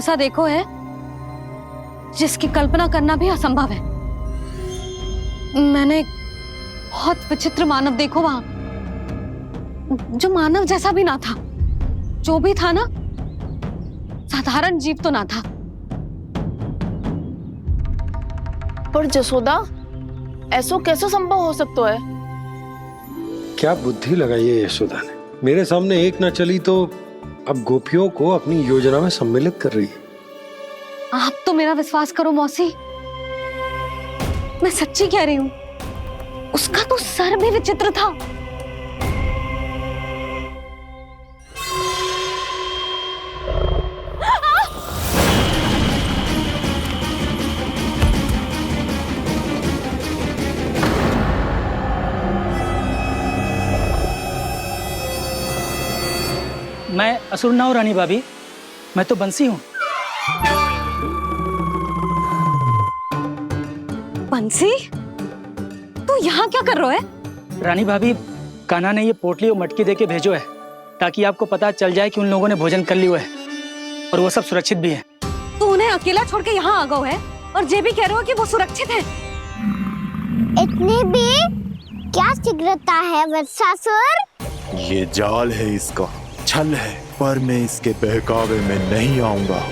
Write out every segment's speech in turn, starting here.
ऐसा देखो है जिसकी कल्पना करना भी असंभव है। मैंने बहुत विचित्र मानव देखो वहां, जो मानव जैसा भी ना था। जो भी था ना, साधारण जीव तो ना था। पर जसोदा, ऐसो कैसे संभव हो सकता है? क्या बुद्धि लगाई है यशोदा ने। मेरे सामने एक न चली तो अब गोपियों को अपनी योजना में सम्मिलित कर रही है। आप तो मेरा विश्वास करो मौसी, मैं सच्ची कह रही हूं। उसका तो सर भी विचित्र था। मैं असुर ना हूं रानी भाभी, मैं तो बंसी हूं। बंसी, तू यहाँ क्या कर रहा है? रानी भाभी, कान्हा ने ये पोटली और मटकी देके भेजो है ताकि आपको पता चल जाए कि उन लोगों ने भोजन कर लिया है और वो सब सुरक्षित भी है। तू उन्हें अकेला छोड़ के यहाँ आ गया है और ये भी कह रहे हो कि वो सुरक्षित है। इतनी भी क्या शीघ्रता है वत्सासुर? ये जाल है, इसका छल है, पर मैं इसके बहकावे में नहीं आऊंगा।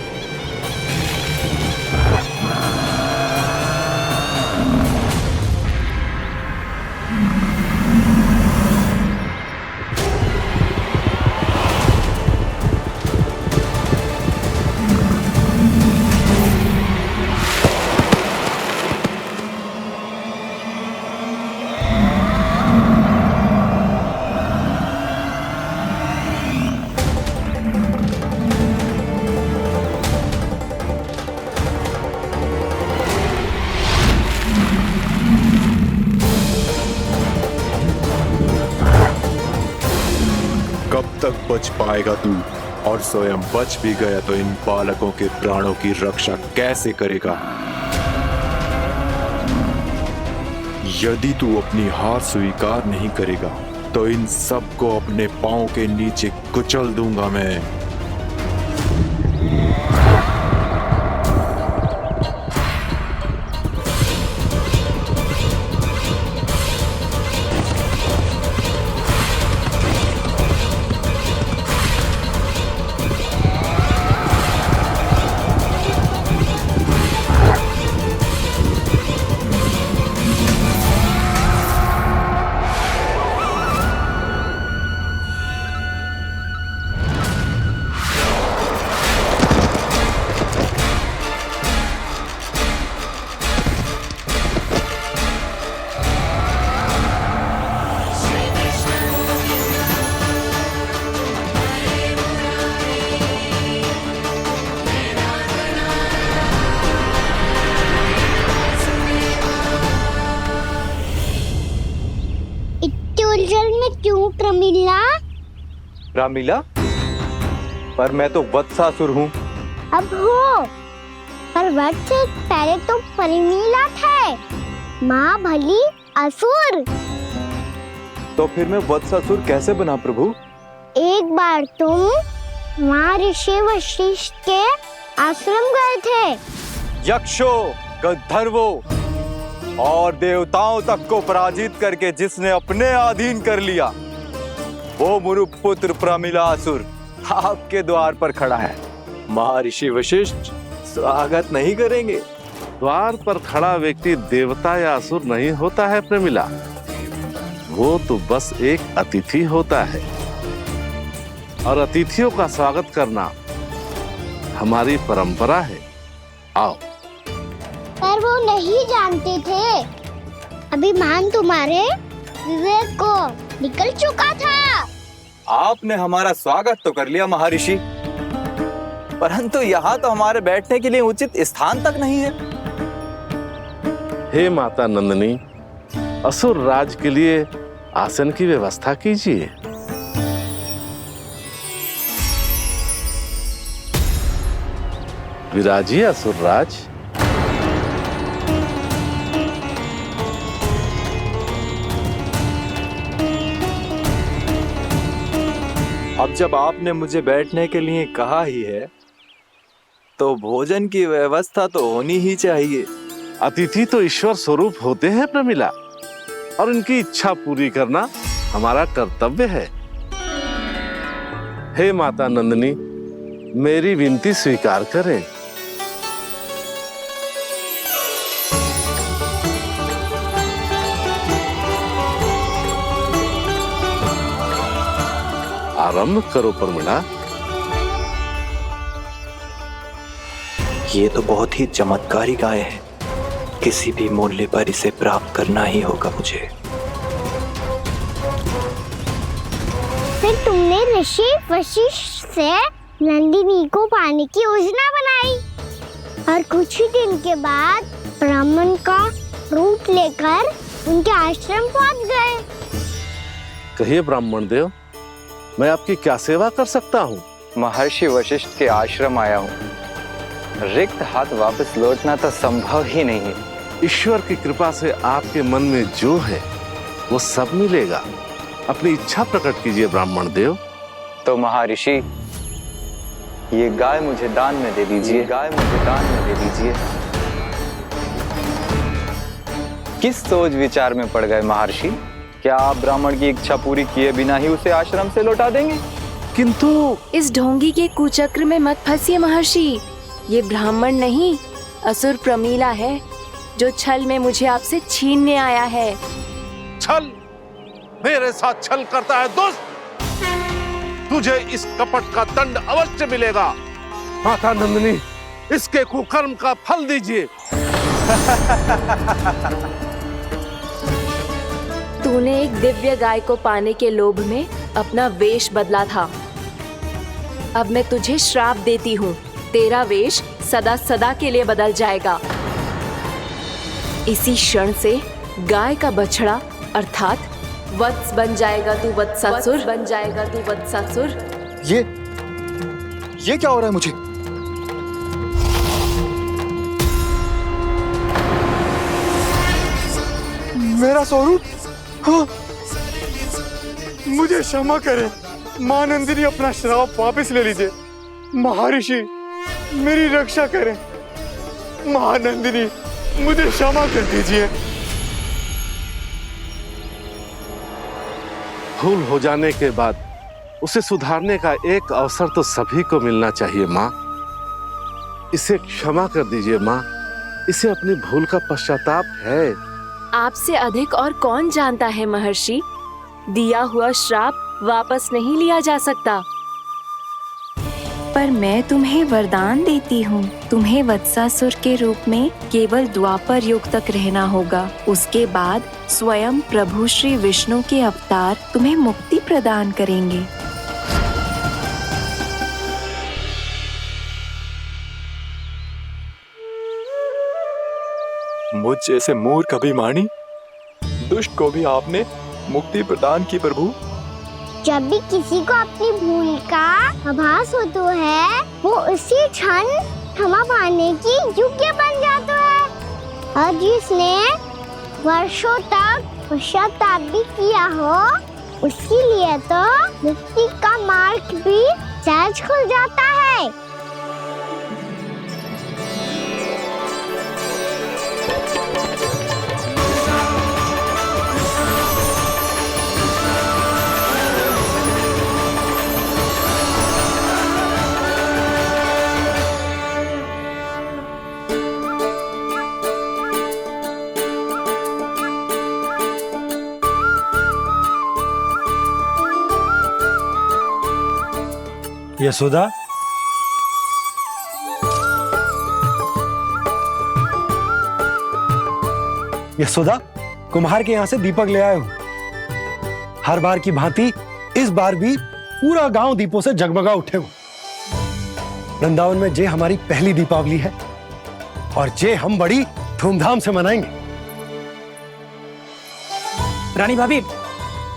कब तक बच पाएगा तू? और स्वयं बच भी गया तो इन बालकों के प्राणों की रक्षा कैसे करेगा? यदि तू अपनी हार स्वीकार नहीं करेगा तो इन सबको अपने पांव के नीचे कुचल दूंगा मैं। उलझन में क्यों प्रमिला? रामीला, पर मैं तो वत्सासुर हूँ। अब हो, पर वट से पहले तो प्रमिला थे, माँ भली असुर। तो फिर मैं वत्सासुर कैसे बना प्रभु? एक बार तुम माँ ऋषि वशिष्ठ के आश्रम गए थे। यक्षो, गंधर्वों और देवताओं तक को पराजित करके जिसने अपने अधीन कर लिया, वो मुरुपुत्र प्रमिलासुर आपके द्वार पर खड़ा है। महर्षि वशिष्ठ स्वागत नहीं करेंगे? द्वार पर खड़ा व्यक्ति देवता या असुर नहीं होता है प्रमिला, वो तो बस एक अतिथि होता है और अतिथियों का स्वागत करना हमारी परंपरा है। आओ। पर वो नहीं जानते थे, अभिमान तुम्हारे विवेक को निकल चुका था। आपने हमारा स्वागत तो कर लिया महर्षि, परंतु यहाँ तो हमारे बैठने के लिए उचित स्थान तक नहीं है। हे माता नंदिनी, असुर राज के लिए आसन की व्यवस्था कीजिए। विराजिए असुर राज। अब जब आपने मुझे बैठने के लिए कहा ही है, तो भोजन की व्यवस्था तो होनी ही चाहिए। अतिथि तो ईश्वर स्वरूप होते हैं प्रमिला, और इनकी इच्छा पूरी करना हमारा कर्तव्य है। हे माता नंदिनी, मेरी विनती स्वीकार करें। आरंभ करो प्रमिला। ये तो बहुत ही चमत्कारी गाय है, किसी भी मूल्य पर इसे प्राप्त करना ही होगा मुझे। फिर तुमने ऋषि वशिष्ठ से नंदिनी को पाने की योजना बनाई और कुछ ही दिन के बाद ब्राह्मण का रूप लेकर उनके आश्रम पहुंच गए। कहिए ब्राह्मण देव, मैं आपकी क्या सेवा कर सकता हूँ? महर्षि वशिष्ठ के आश्रम आया हूँ। रिक्त हाथ वापस लौटना तो संभव ही नहीं है। ईश्वर की कृपा से आपके मन में जो है वो सब मिलेगा। अपनी इच्छा प्रकट कीजिए ब्राह्मण देव। तो महर्षि, ये गाय मुझे दान में दे दीजिए। गाय मुझे दान में दे दीजिए। किस सोच विचार में पड़ गए महर्षि? क्या आप ब्राह्मण की इच्छा पूरी किए बिना ही उसे आश्रम से लौटा देंगे? किंतु इस ढोंगी के कुचक्र में मत फंसिए महर्षि। ये ब्राह्मण नहीं, असुर प्रमीला है, जो छल में मुझे आपसे छीनने आया है। छल? मेरे साथ छल करता है दुष्ट? तुझे इस कपट का दंड अवश्य मिलेगा। माता नंदिनी, इसके कुकर्म का फल दीजिए। तूने एक दिव्य गाय को पाने के लोभ में अपना वेश बदला था। अब मैं तुझे श्राप देती हूँ, तेरा वेश सदा सदा के लिए बदल जाएगा। इसी क्षण से गाय का बछड़ा अर्थात वत्स बन जाएगा तू वत्सासुर। बन जाएगा तू वत्सासुर। ये क्या हो रहा है मुझे? मेरा स्वरूप? हाँ। मुझे क्षमा करें मां नंदिनी, अपना श्राप वापस ले लीजिए। महर्षि, मेरी रक्षा करें। मां नंदिनी, मुझे क्षमा कर दीजिए। भूल हो जाने के बाद उसे सुधारने का एक अवसर तो सभी को मिलना चाहिए माँ। इसे क्षमा कर दीजिए माँ, इसे अपनी भूल का पश्चाताप है। आपसे अधिक और कौन जानता है महर्षि, दिया हुआ श्राप वापस नहीं लिया जा सकता। पर मैं तुम्हें वरदान देती हूँ, तुम्हें वत्सासुर के रूप में केवल द्वापर युग तक रहना होगा। उसके बाद स्वयं प्रभु श्री विष्णु के अवतार तुम्हें मुक्ति प्रदान करेंगे। मुझ जैसे मूर्ख अभिमानी दुष्ट को भी आपने मुक्ति प्रदान की प्रभु। जब भी किसी को अपनी भूल का आभास होता है, वो उसी क्षण क्षमा पाने की योग्य बन जाता है। और जिसने वर्षों तक पश्चाताप भी किया हो, उसके लिए तो मुक्ति का मार्ग भी सहज खुल जाता है। यशोदा, यशोदा, कुम्हार के यहाँ से दीपक ले आया हूं। हर बार की भांति इस बार भी पूरा गांव दीपों से जगमगा उठे हो। वृंदावन में जे हमारी पहली दीपावली है और जे हम बड़ी धूमधाम से मनाएंगे। रानी भाभी,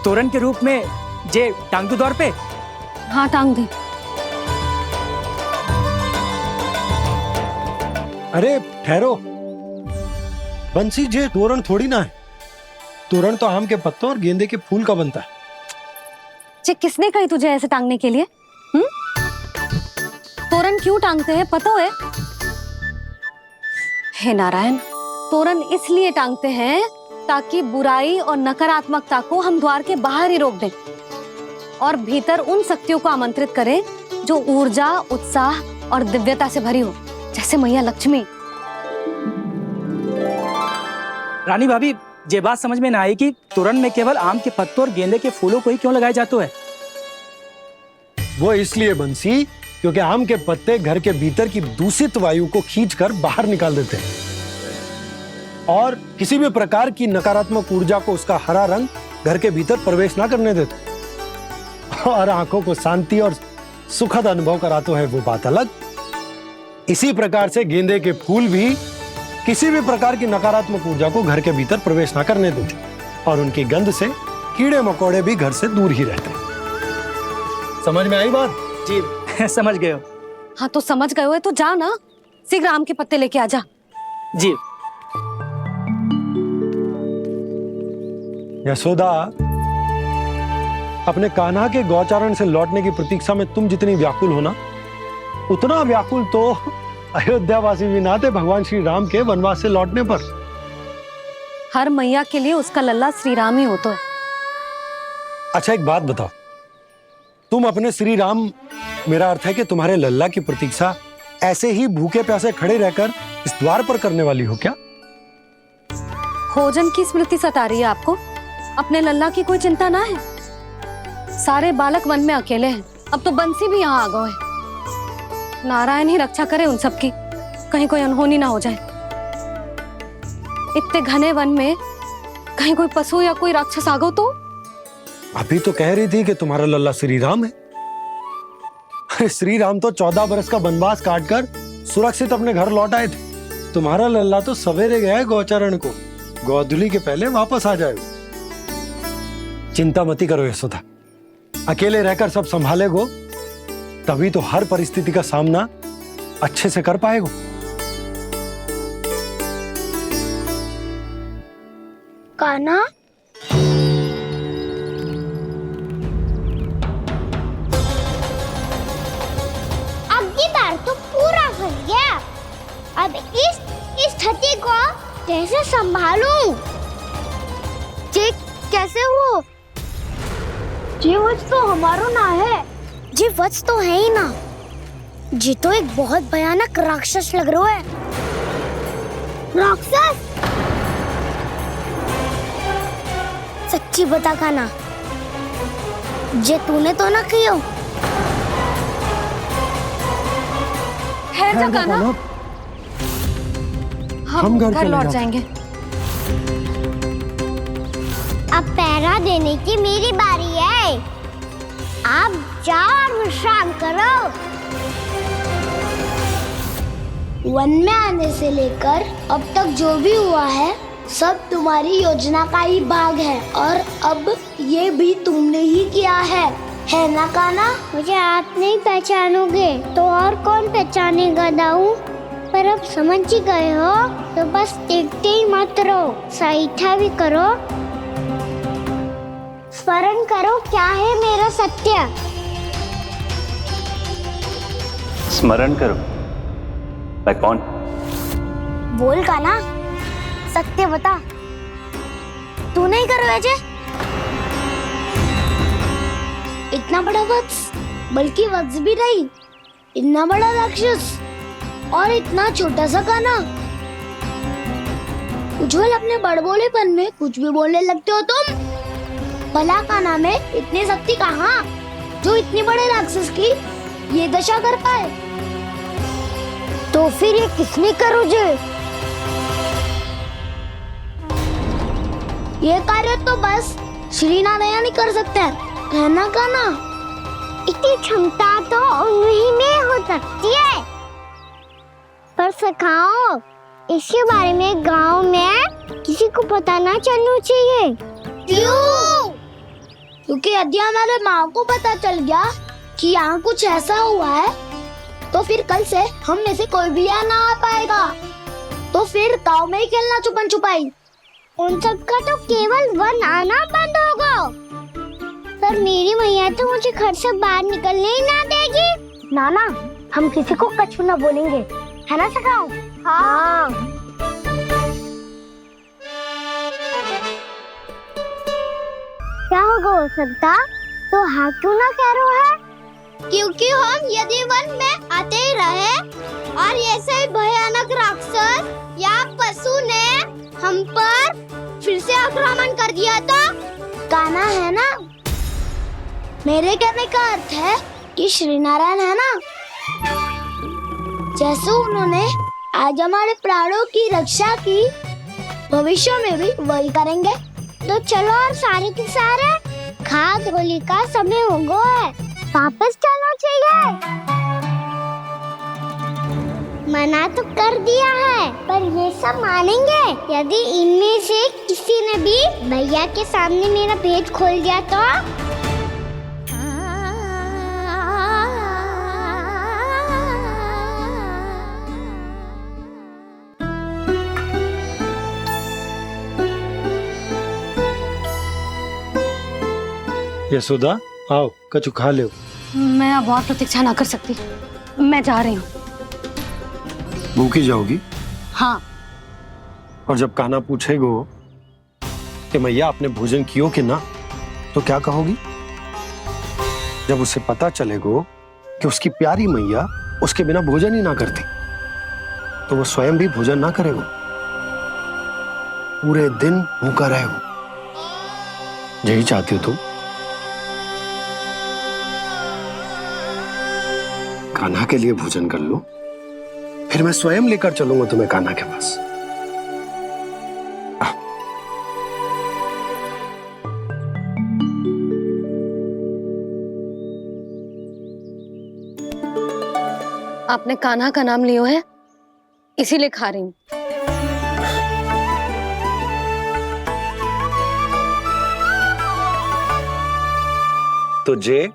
तोरण के रूप में जे टांग दो दौर पे। हाँ, टांग दे। अरे ठहरो बंसी, जे तोरण थोड़ी ना है। तोरण तो आम के पत्तों और गेंदे के फूल का बनता है। जे किसने कही तुझे ऐसे टांगने के लिए? तोरण क्यों टांगते हैं पता है? हे नारायण, तोरण इसलिए टांगते हैं ताकि बुराई और नकारात्मकता को हम द्वार के बाहर ही रोक दें और भीतर उन शक्तियों को आमंत्रित करें जो ऊर्जा, उत्साह और दिव्यता से भरी हो, जैसे मैया लक्ष्मी। रानी भाभी, ये बात समझ में ना आई कि तोरण में केवल आम के पत्तों और गेंदे के फूलों को ही क्यों लगाया जाता है? वो इसलिए बंसी, क्योंकि आम के पत्ते घर के भीतर की दूषित वायु को खींचकर बाहर निकाल देते हैं और किसी भी प्रकार की नकारात्मक ऊर्जा को उसका हरा रंग घर के भीतर प्रवेश ना करने देते और आंखों को शांति और सुखद अनुभव कराते है, वो बात अलग। इसी प्रकार से गेंदे के फूल भी किसी भी प्रकार की नकारात्मक ऊर्जा को घर के भीतर प्रवेश ना करने देते और उनकी गंध से कीड़े मकोड़े भी घर से दूर ही रहते हैं। समझ में आई बात? जी समझ गए हो। हाँ तो समझ गए हो तो जा ना, शीघ्र आम के पत्ते लेके आ जा। जी। यशोदा, अपने कान्हा के गौचारण से लौटने की प्रतीक्षा में तुम जितनी व्याकुल हो ना, उतना व्याकुल तो अयोध्यावासी भी ना थे भगवान श्री राम के वनवास से लौटने पर। हर मैया के लिए उसका लल्ला श्री राम ही होता है। अच्छा एक बात बताओ, तुम अपने श्री राम, मेरा अर्थ है कि तुम्हारे लल्ला की प्रतीक्षा ऐसे ही भूखे प्यासे खड़े रहकर इस द्वार पर करने वाली हो क्या? भोजन की स्मृति सता रही है आपको? अपने लल्ला की कोई चिंता ना है। सारे बालक वन में अकेले हैं, अब तो बंसी भी यहाँ आ गए हैं। नारायण ही रक्षा करे उन सबकी, कहीं कोई अनहोनी ना हो जाए। इतने घने वन में कहीं कोई पशु या कोई राक्षस आ गो तो? अभी तो कह रही थी कि तुम्हारा लल्ला श्री राम है। अरे श्री राम तो 14 बरस का वनवास काटकर सुरक्षित अपने घर लौट आए थे। तुम्हारा लल्ला तो सवेरे गया है गौचरण को, गोधूली के पहले वापस आ जाएगा। चिंता मती करो यशोदा, अकेले रहकर सब संभालेगो तभी तो हर परिस्थिति का सामना अच्छे से कर पाएगो। कान्हा, अब की बार तो पूरा फंस गया। अब इस स्थिति को कैसे संभालूं? जी कैसे हो? जी वत्स तो हमारो ना है। जी वत्स तो है ही ना। जी तो एक बहुत भयानक राक्षस लग रहा है। राक्षस? सच्ची बता कान्हा, जे तूने तो ना कियो? है जा कान्हा, हम घर लौट जाएंगे। अब पहरा देने की मेरी बारी है। आप जाओ और विश्राम करो। वन में आने से लेकर अब तक जो भी हुआ है सब तुम्हारी योजना का ही भाग है और अब ये भी तुमने ही किया है ना कान्हा? मुझे आप नहीं पहचानोगे तो और कौन पहचानेगा दाऊ? पर अब समझ ही गए हो तो बस देखते ही मत रहो, सईठा भी करो। स्मरण करो क्या है मेरा सत्य। स्मरण करो? मैं कौन? बोल कान्हा, सत्य बता। तू नहीं करो अजय? इतना बड़ा वत्स, बल्कि वत्स भी नहीं, इतना बड़ा राक्षस और इतना छोटा सा कान्हा। उज्जवल अपने बड़बोलेपन में कुछ भी बोलने लगते हो तुम। भला कान्हा में इतनी शक्ति कहाँ जो इतने बड़े राक्षस की ये दशा कर पाए? तो फिर ये किसने करो जे? ये कार्य तो बस श्री नारायण ही कर सकते हैं, है ना कान्हा? इतनी क्षमता तो उन्हीं में हो सकती है, पर सखाओ इसके बारे में गांव में किसी को पता ना चलना चाहिए। क्यों? क्योंकि यदि हमारे माँ को पता चल गया कि यहाँ कुछ ऐसा हुआ है तो फिर कल से हम में से कोई भी यहाँ ना आ पाएगा। तो फिर गांव में ही खेलना छुपन छुपाई। उन सब का तो केवल वन आना बंद होगा। पर मेरी मैया तो मुझे घर से बाहर निकलने ही ना देगी। नाना, हम किसी को कछु ना बोलेंगे, है ना सखाओ? हाँ। क्या होगा हो सकता? तो हाँ क्यों ना कह रहा है? क्योंकि हम यदि वन में आते ही रहे और ऐसे ही भयानक राक्षस या पशु ने हम पर फिर से आक्रमण कर दिया तो कान्हा है ना, मेरे कहने का अर्थ है कि श्री नारायण है ना, जैसे उन्होंने आज हमारे प्राणों की रक्षा की, भविष्य में भी वही करेंगे। तो चलो और सारे के सारे खाद होली का समय हो गया है, वापस चलना चाहिए। मना तो कर दिया है, पर ये सब मानेंगे यदि इनमें से किसी ने भी भैया के सामने मेरा पेट खोल दिया तो? यशोदा आओ, कछु खा ले। मैं अब और प्रतीक्षा ना कर सकती, मैं जा रही हूँ। भूखी जाओगी? हाँ। और जब कान्हा पूछेगो कि मैया आपने भोजन कियो कि ना, तो क्या कहोगी? जब उसे पता चलेगो कि उसकी प्यारी मैया उसके बिना भोजन ही ना करती, तो वो स्वयं भी भोजन ना करेगो, पूरे दिन भूखा रहेगो। यही चाहती हो तुम? कान्हा के लिए भोजन कर लो, फिर मैं स्वयं लेकर चलूंगा तुम्हें कान्हा के पास। आपने कान्हा का नाम लियो है, इसीलिए खा रही हूँ। तो जे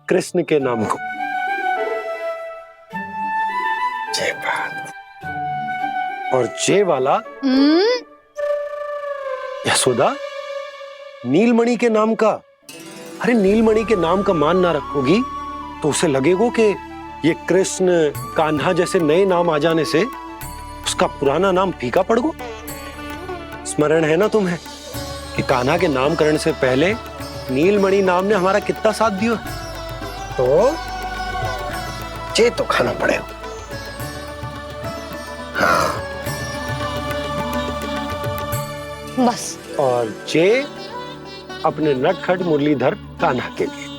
कृष्ण के नाम को। जय बात। और जे वाला यशोदा नीलमणि के नाम का। अरे नीलमणि के नाम का मान ना रखोगी तो उसे लगेगा कि ये कृष्ण कान्हा जैसे नए नाम आ जाने से उसका पुराना नाम फीका पड़ गो। स्मरण है ना तुम्हें कि कान्हा के नामकरण से पहले नीलमणि नाम ने हमारा कितना साथ दिया? तो जे तो खाना पड़ेगा। हाँ। बस। और जे अपने नटखट मुरलीधर कान्हा के लिए।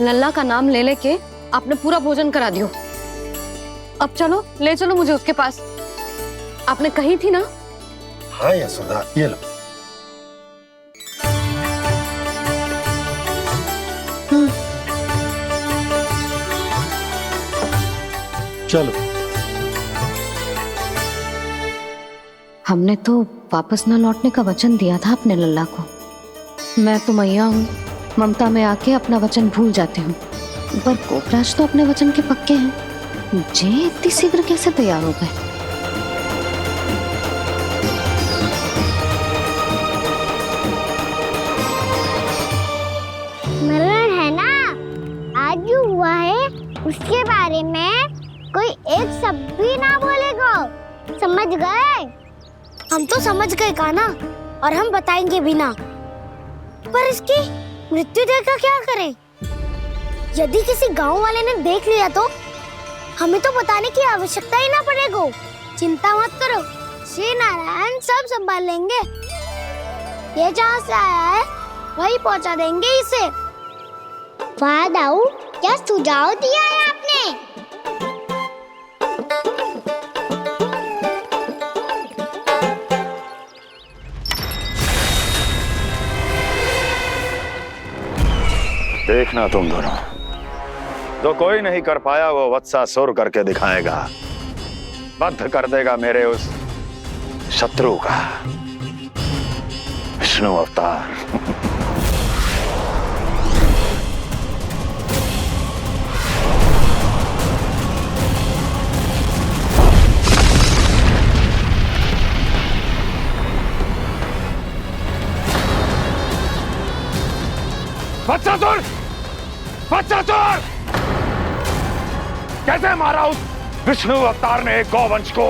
लल्ला का नाम ले लेके आपने पूरा भोजन करा दियो। अब चलो, ले चलो मुझे उसके पास। आपने कही थी ना? हाँ यशोदा, ये लो। चलो। हमने तो वापस ना लौटने का वचन दिया था अपने लल्ला को। मैं तो मैया हूँ, ममता में आके अपना वचन भूल जाती हूँ, पर गोपराज तो अपने वचन के पक्के हैं। जे इतनी शीघ्र कैसे तैयार हो गए? मरण है ना, आज जो हुआ है उसके बारे में कोई एक शब्द भी ना बोलेगा, समझ गए? हम तो समझ गए कान्हा, और हम बताएंगे भी ना। पर इसकी मृत्यु देखकर क्या करें? यदि किसी गांव वाले ने देख लिया तो हमें तो बताने की आवश्यकता ही ना पड़ेगा। चिंता मत करो, श्री नारायण सब संभाल लेंगे। ये जहाँ से आया है वही पहुँचा देंगे इसे। वाह दाऊ, क्या सुझाव दिया है आपने? देखना तुम दोनों, जो कोई नहीं कर पाया वो वत्सासुर करके दिखाएगा, बद्ध कर देगा मेरे उस शत्रु का विष्णु अवतार। वत्सासुर! वत्सासुर! कैसे मारा उस विष्णु अवतार ने गौवंश को?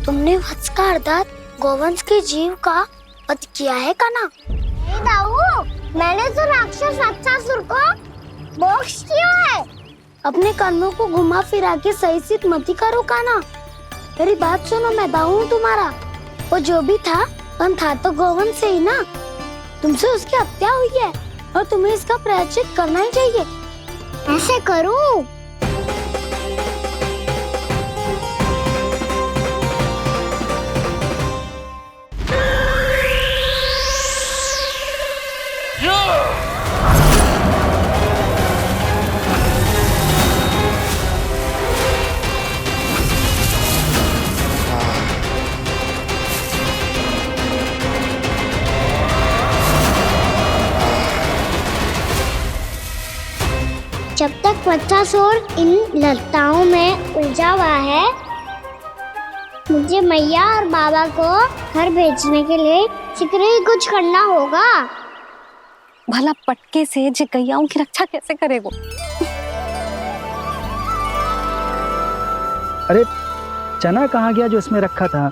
तुमने वत्स का अर्थात गौवंश के जीव का वध किया है कान्हा? नहीं दाऊ, मैंने तो राक्षस वत्सासुर को मोक्ष किया है। अपने कर्मों को घुमा फिरा के सही सिद्ध मत करो कान्हा। मेरी बात सुनो, मैं दाऊ हूँ तुम्हारा। वो जो भी था था तो गौवंश से ही ना। तुमसे उसकी हत्या हुई है और तुम्हें इसका प्रायश्चित करना ही चाहिए। ऐसे करूं? जब तक वत्सासुर इन लताओं में उलझा हुआ है, मुझे मैया और बाबा को घर भेजने के लिए शीघ्र ही कुछ करना होगा। भला पटके से जिगैयाओं की रक्षा कैसे करेगो? अरे चना कहाँ गया जो इसमें रखा था?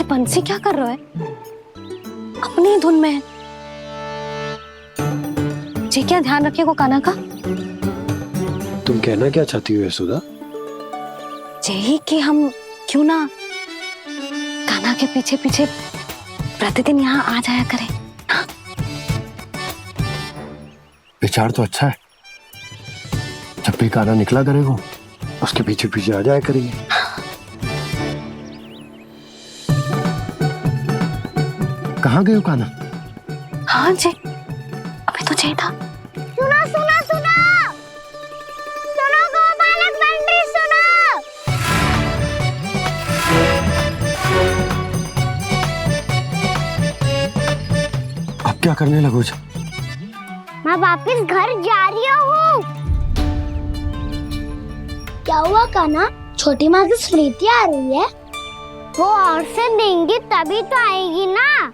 बंसी क्या कर रहा है? अपनी ही धुन में है। जी क्या ध्यान रखिएगा कान्हा का। तुम कहना क्या चाहती हो यशोदा? यही कि हम क्यों ना कान्हा के पीछे पीछे प्रतिदिन यहाँ आ जाया करें। हाँ? विचार तो अच्छा है। जब भी कान्हा निकला करेगा उसके पीछे पीछे आ जाया करेंगे। कहाँ गए हो कान्हा? हाँ जी, अभी तो चाहिए था। सुनो सुनो सुनो सुनो गोपालक बंटी सुनो। अब क्या करने लगो? मैं वापस घर जा रही हूँ। क्या हुआ कान्हा? छोटी माँ की स्मृति आ रही है? वो और से देंगी तभी तो आएगी ना।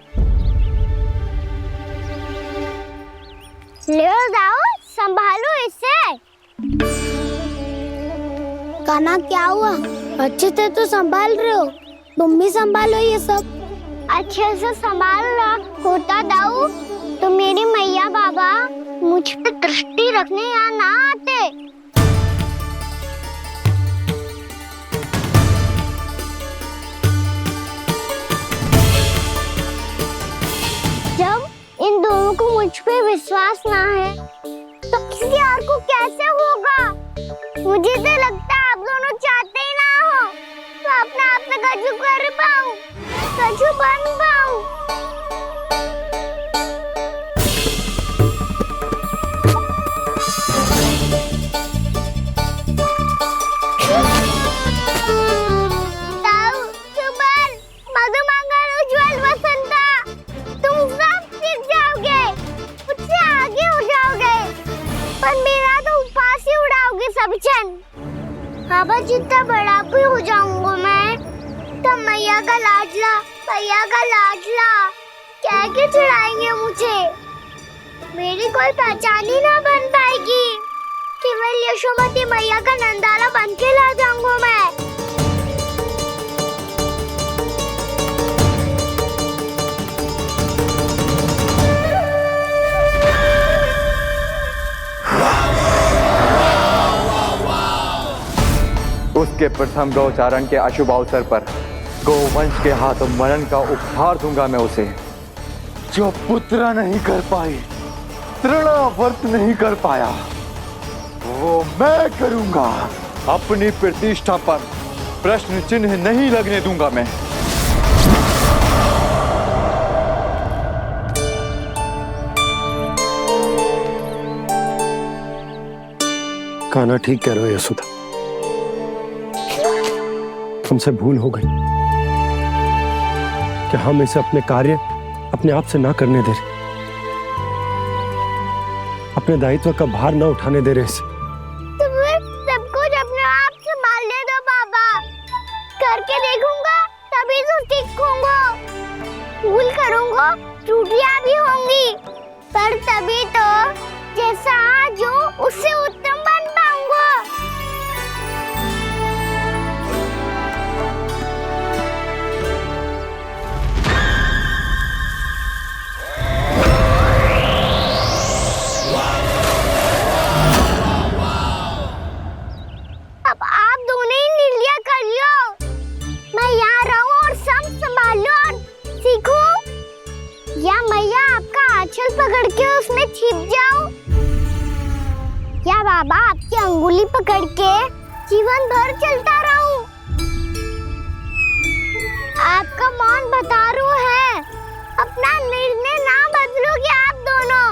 ले जाओ, संभालो इसे। कान्हा क्या हुआ? अच्छे से तो संभाल रहे हो, तुम भी संभालो ये सब। अच्छे से संभाल रहा होता दाऊ तो मेरी मैया बाबा मुझ पे दृष्टि रखने यहाँ ना आते। जब इन दोनों को मुझ पे विश्वास ना है तो किसी और को कैसे होगा? मुझे तो लगता है आप दोनों चाहते ही ना हो तो अपने आप में कछु कर पाऊं, कछु बन पाऊं। बाबा जितना बड़ा भी हो जाऊंगा मैं तब मैया का लाडला कह के चिढ़ाएंगे मुझे। मेरी कोई पहचान ही ना बन पाएगी। केवल यशोमती मैया का नंदाला बन के ला जाऊंगा मैं। उसके प्रथम गौचारण के अशुभ अवसर पर गोवंश के हाथों मरण का उपहार दूंगा मैं उसे। जो पुत्र नहीं कर पाई, तृणावर्त नहीं कर पाया, वो मैं करूंगा। अपनी प्रतिष्ठा पर प्रश्न चिन्ह नहीं लगने दूंगा मैं। कान्हा ठीक कह रहे हो यशोदा, हमसे भूल हो गई कि हम इसे अपने कार्य अपने आप से ना करने दे रहे, अपने दायित्व का भार ना उठाने दे रहे इसे। तो फिर सब कुछ अपने आप संभालने दो बाबा। घर रखूंगा। भूल करूंगा, त्रुटियां भी होंगी, पर तभी तो जैसा आज हूँ उससे उत्तम बन पाऊंगा। अब आप दोनों ही निर्णय कर लो। मैं यहाँ रहूं और सब संभालूं और सीखूं, या मैया आपका आंचल पकड़ के उसमें छिप जाऊं, या बाबा आपकी अंगुली पकड़ के जीवन भर चलता रहूं। आपका मौन बतारू है, अपना निर्णय ना बदलोगे आप दोनों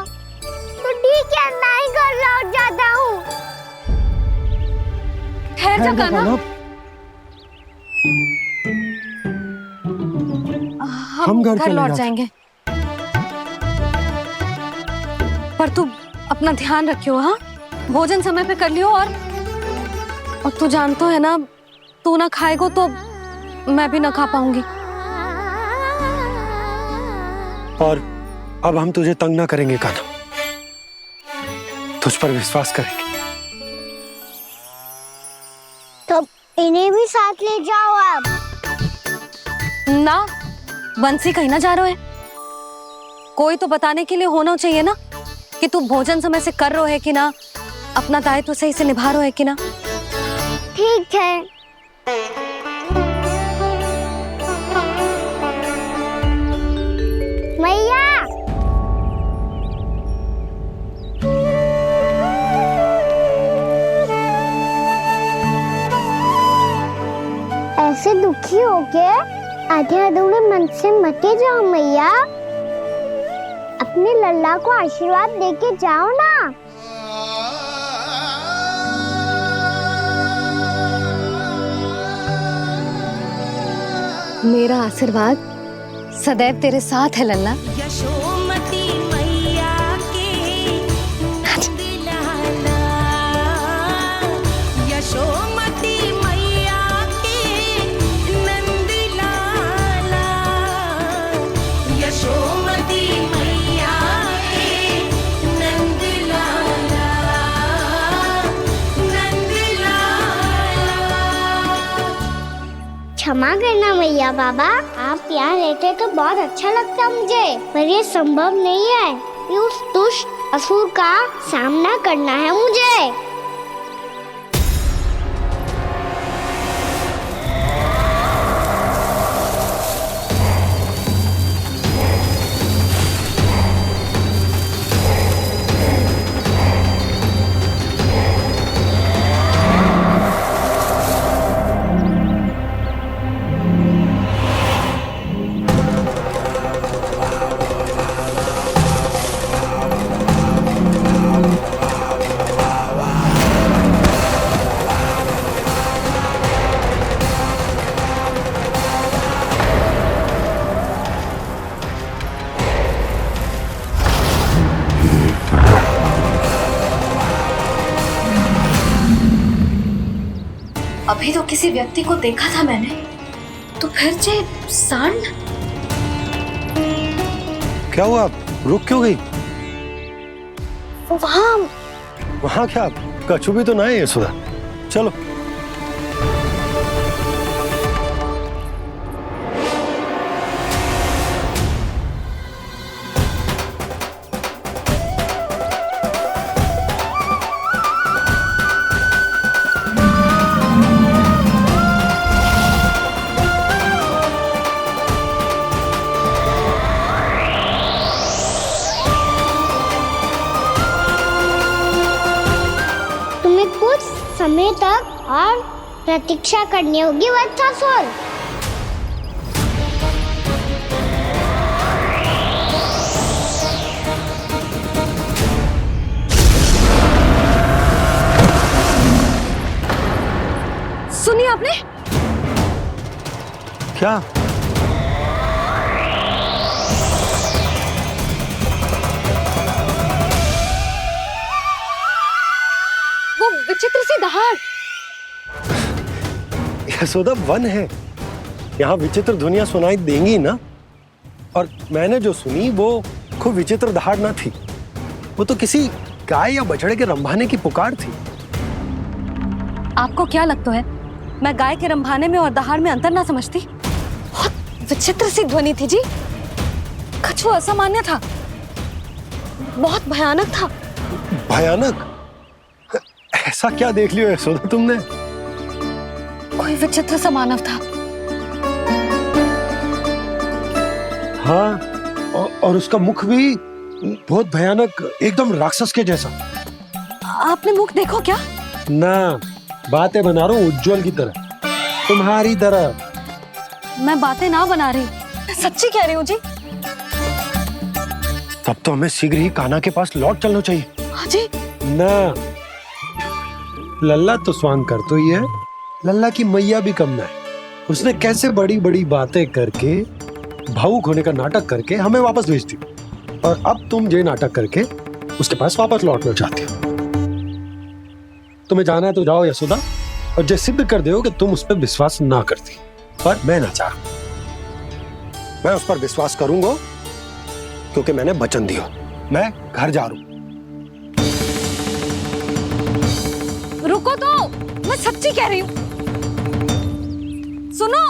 तो ठीक है, मैं ही घर लौट जाता हूँ। ठहर जा कान्हा, हम घर चले लौट जाते। जाएंगे, पर तू अपना ध्यान रखियो। हाँ, भोजन समय पे कर लियो। और तू जानतो है ना, तू ना खाएगो तो मैं भी ना खा पाऊंगी। और अब हम तुझे तंग ना करेंगे कान्हा, तुझ पर विश्वास करेंगे। तो इन्हें भी साथ ले जाओ आप। ना, बंसी कहीं ना जा रहे है, कोई तो बताने के लिए होना चाहिए ना कि तू भोजन समय से कर रहे है कि ना, अपना दायित्व सही से निभा रहे है कि ना। ठीक है। मैया, ऐसे दुखी होके आधे अधूरे मन से मत जाओ मैया, अपने लल्ला को आशीर्वाद देके जाओ ना। मेरा आशीर्वाद सदैव तेरे साथ है लल्ला। यशोमती मैया के नंद लाला, यशोमती मैया के नंद लाला, यशोमती मैया के नंद लाला, नंद लाला। क्षमा करना मैया बाबा, आप यहाँ रहते तो बहुत अच्छा लगता मुझे, पर ये संभव नहीं है कि उस दुष्ट असुर का सामना करना है मुझे। अभी तो किसी व्यक्ति को देखा था मैंने, तो फिर से सांड। क्या हुआ, रुक क्यों गई? वहाँ क्या कछु भी तो नहीं है सुधा, चलो। कुछ समय तक और प्रतीक्षा करनी होगी वत्सासुर। सुनिए आपने क्या? विचित्र सी दहाड़। यशोदा वन है, यहाँ विचित्र ध्वनियां सुनाई देंगी ना। और मैंने जो सुनी वो खूब विचित्र दहाड़ ना थी, वो तो किसी गाय या बछड़े के रंभाने की पुकार थी। आपको क्या लगता है मैं गाय के रंभाने में और दहाड़ में अंतर ना समझती? बहुत विचित्र सी ध्वनि थी जी। कुछ वो असामान्य था, बहुत भयानक था। भयानक? ऐसा क्या देख लियो यशोदा तुमने? कोई विचित्र सा मानव था। हाँ, और उसका मुख भी बहुत भयानक, एकदम राक्षस के जैसा। आपने मुख देखो क्या? ना, बातें बना रहा हूँ उज्जवल की तरह, तुम्हारी तरह। मैं बातें ना बना रही, मैं सच्ची कह रही हूँ जी। तब तो हमें शीघ्र ही कान्हा के पास लौट चलना चाहिए। हाँ जी। ना, लल्ला तो स्वांग कर तो ही है, लल्ला की मैया भी कम ना है। उसने कैसे बड़ी बड़ी बातें करके, भावुक होने का नाटक करके हमें वापस भेज दी, और अब तुम ये नाटक करके उसके पास वापस लौटना चाहती हो। तुम्हें जाना है तो जाओ यशोदा, और ये सिद्ध कर दो कि तुम उस पर विश्वास ना करती। पर मैं ना चाह, मैं उस पर विश्वास करूंगा क्योंकि मैंने वचन दिया। मैं घर जा रहा हूं। रुको तो, मैं सच्ची कह रही हूँ। सुनो,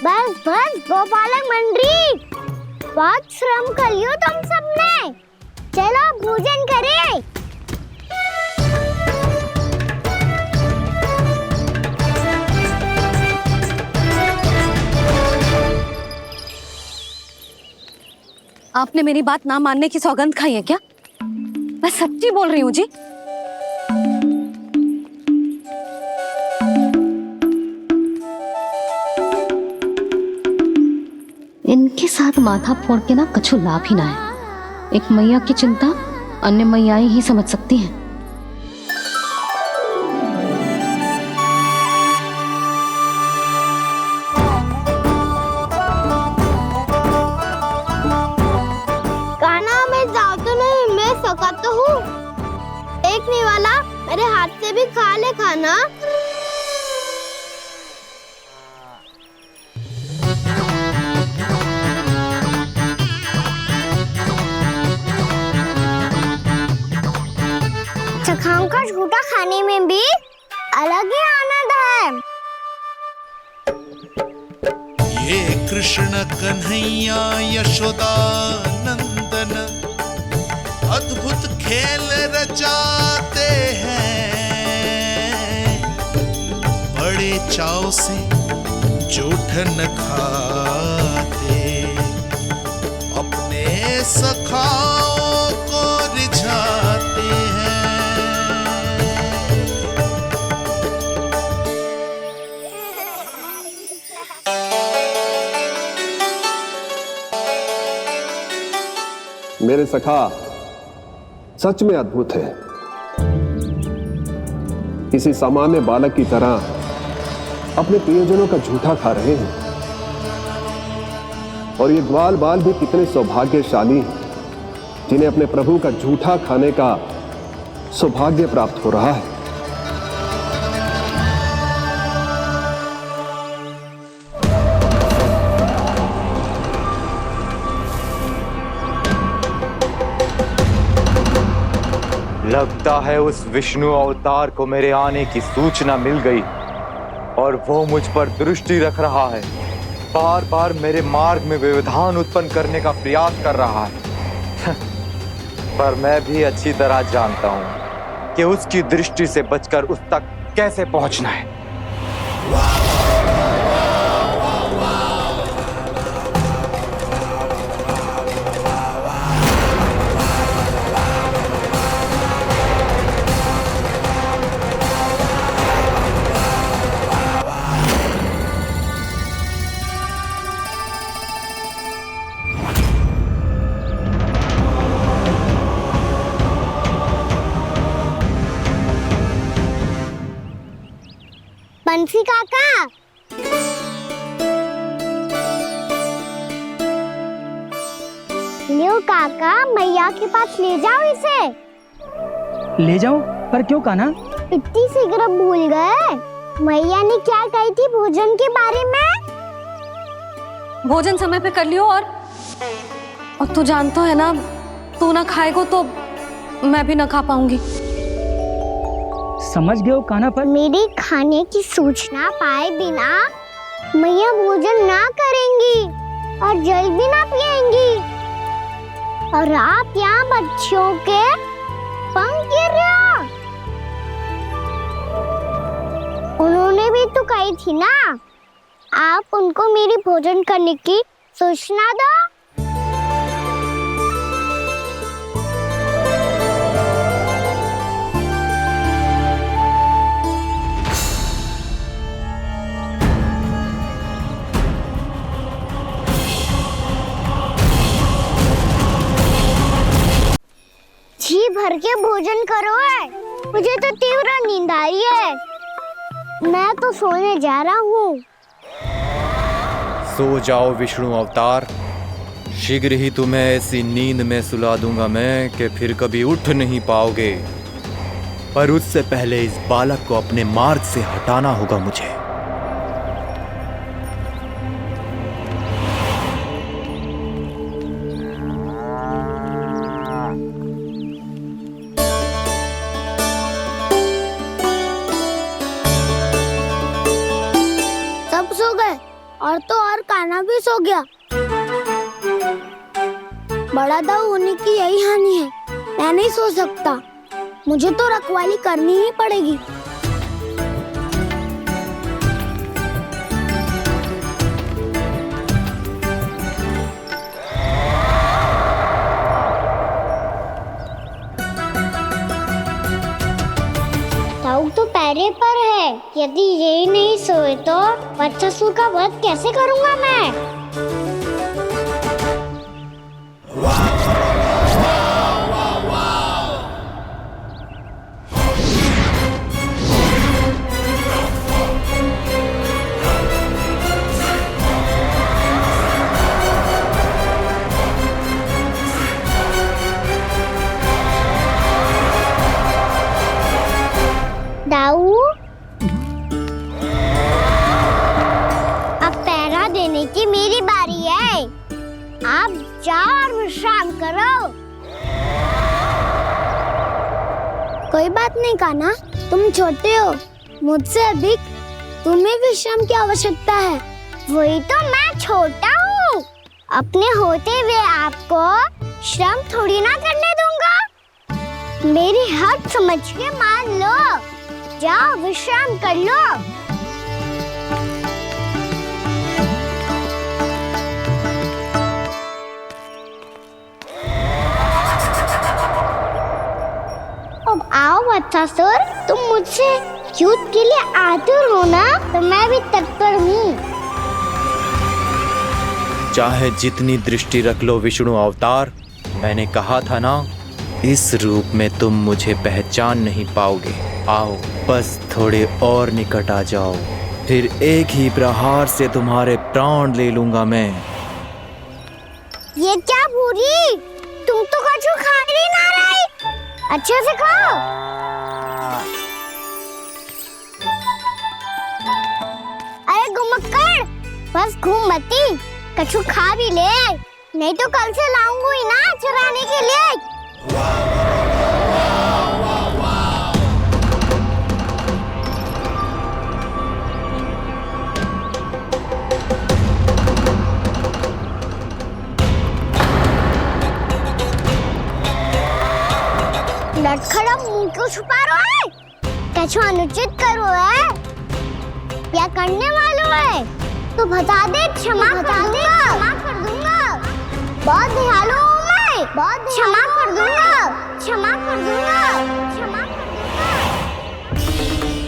बस बस गोपालक मंडली, बहुत श्रम कर लियो तुम सबने। चलो भोजन करें। आपने मेरी बात ना मानने की सौगंध खाई है क्या? मैं सच्ची बोल रही हूँ जी। इनके साथ माथा फोड़ के ना कछु लाभ ही ना है। एक मैया की चिंता अन्य मैयाएं ही समझ सकती हैं। कान्हा मैं जाओ तो नहीं, मैं सका तो हूँ। देखने वाला मेरे हाथ से भी खा ले खाना। चखाओं का झूठा खाने में भी अलग ही आनंद है। ये कृष्ण कन्हैया यशोदा नंदन अद्भुत खेल रचाते हैं, बड़े चाव से जूठन खाते, अपने सखाओं को रिझाते हैं। मेरे सखा सच में अद्भुत है। किसी सामान्य बालक की तरह अपने प्रियजनों का झूठा खा रहे हैं, और ये ग्वाल बाल भी कितने सौभाग्यशाली हैं जिन्हें अपने प्रभु का झूठा खाने का सौभाग्य प्राप्त हो रहा है। लगता है उस विष्णु अवतार को मेरे आने की सूचना मिल गई और वो मुझ पर दृष्टि रख रहा है। बार बार मेरे मार्ग में व्यवधान उत्पन्न करने का प्रयास कर रहा है। पर मैं भी अच्छी तरह जानता हूं कि उसकी दृष्टि से बचकर उस तक कैसे पहुंचना है। बंसी काका। लियो काका, मैया के पास ले जाओ इसे। ले जाओ? पर क्यों कान्हा? इतनी शीघ्र भूल गए? मैया ने क्या कही थी भोजन के बारे में? भोजन समय पे कर लियो। और तू जानता है ना, तू ना खाएगा तो मैं भी ना खा पाऊंगी। समझ गए हो कान्हा? पर मेरे खाने की सूचना पाए बिना मैया भोजन ना करेंगी और जल भी ना पिएंगी। और आप यहाँ बच्चों के पंख गिर रहे हो। उन्होंने भी तो कही थी ना, आप उनको मेरी भोजन करने की सूचना दो। जी भर के भोजन करो है, मुझे तो तीव्र नींद आ रही है। मैं तो सोने जा रहा हूँ। सो जाओ विष्णु अवतार, शीघ्र ही तुम्हें ऐसी नींद में सुला दूंगा मैं कि फिर कभी उठ नहीं पाओगे। पर उससे पहले इस बालक को अपने मार्ग से हटाना होगा मुझे। सब सो गए और तो और कान्हा भी सो गया। बड़ा दाऊ होने की यही हानि है। मैं नहीं सो सकता, मुझे तो रखवाली करनी ही पड़ेगी। दाऊ तो पैरे पर है। यदि यही नहीं सोए तो बच्चासुर का वध कैसे करूंगा मैं? दाऊ, अब पहरा देने की मेरी बारी है। आप जाओ और विश्राम करो। कोई बात नहीं कान्हा, तुम छोटे हो, मुझसे अधिक तुम्हें विश्राम की आवश्यकता है। वही तो, मैं छोटा हूँ, अपने होते हुए आपको श्रम थोड़ी ना करने दूंगा। मेरी हद समझ के मान लो। जाओ विश्राम कर लो। अब आओ बच्चासुर, तुम मुझसे युद्ध के लिए आतुर हो ना, तो मैं भी तत्पर हूँ। चाहे जितनी दृष्टि रख लो विष्णु अवतार, मैंने कहा था ना, इस रूप में तुम मुझे पहचान नहीं पाओगे। आओ, बस थोड़े और निकट आ जाओ, फिर एक ही प्रहार से तुम्हारे प्राण ले लूंगा मैं। ये क्या भूरी, तुम तो कछु खा ही ना रही। अच्छे से खाओ। अरे घुमक्कड़, बस घूम मती, कछु खा भी ले, नहीं तो कल से लाऊंगी ना चुराने के लिए। लटखड़ा मुंह क्यों छुपा रहा है? कछु अनुचित करो है या करने वालों है तो बता दे, क्षमा कर दूंगा। बहुत दयालु हूँ मैं, बहुत क्षमा कर दूंगा।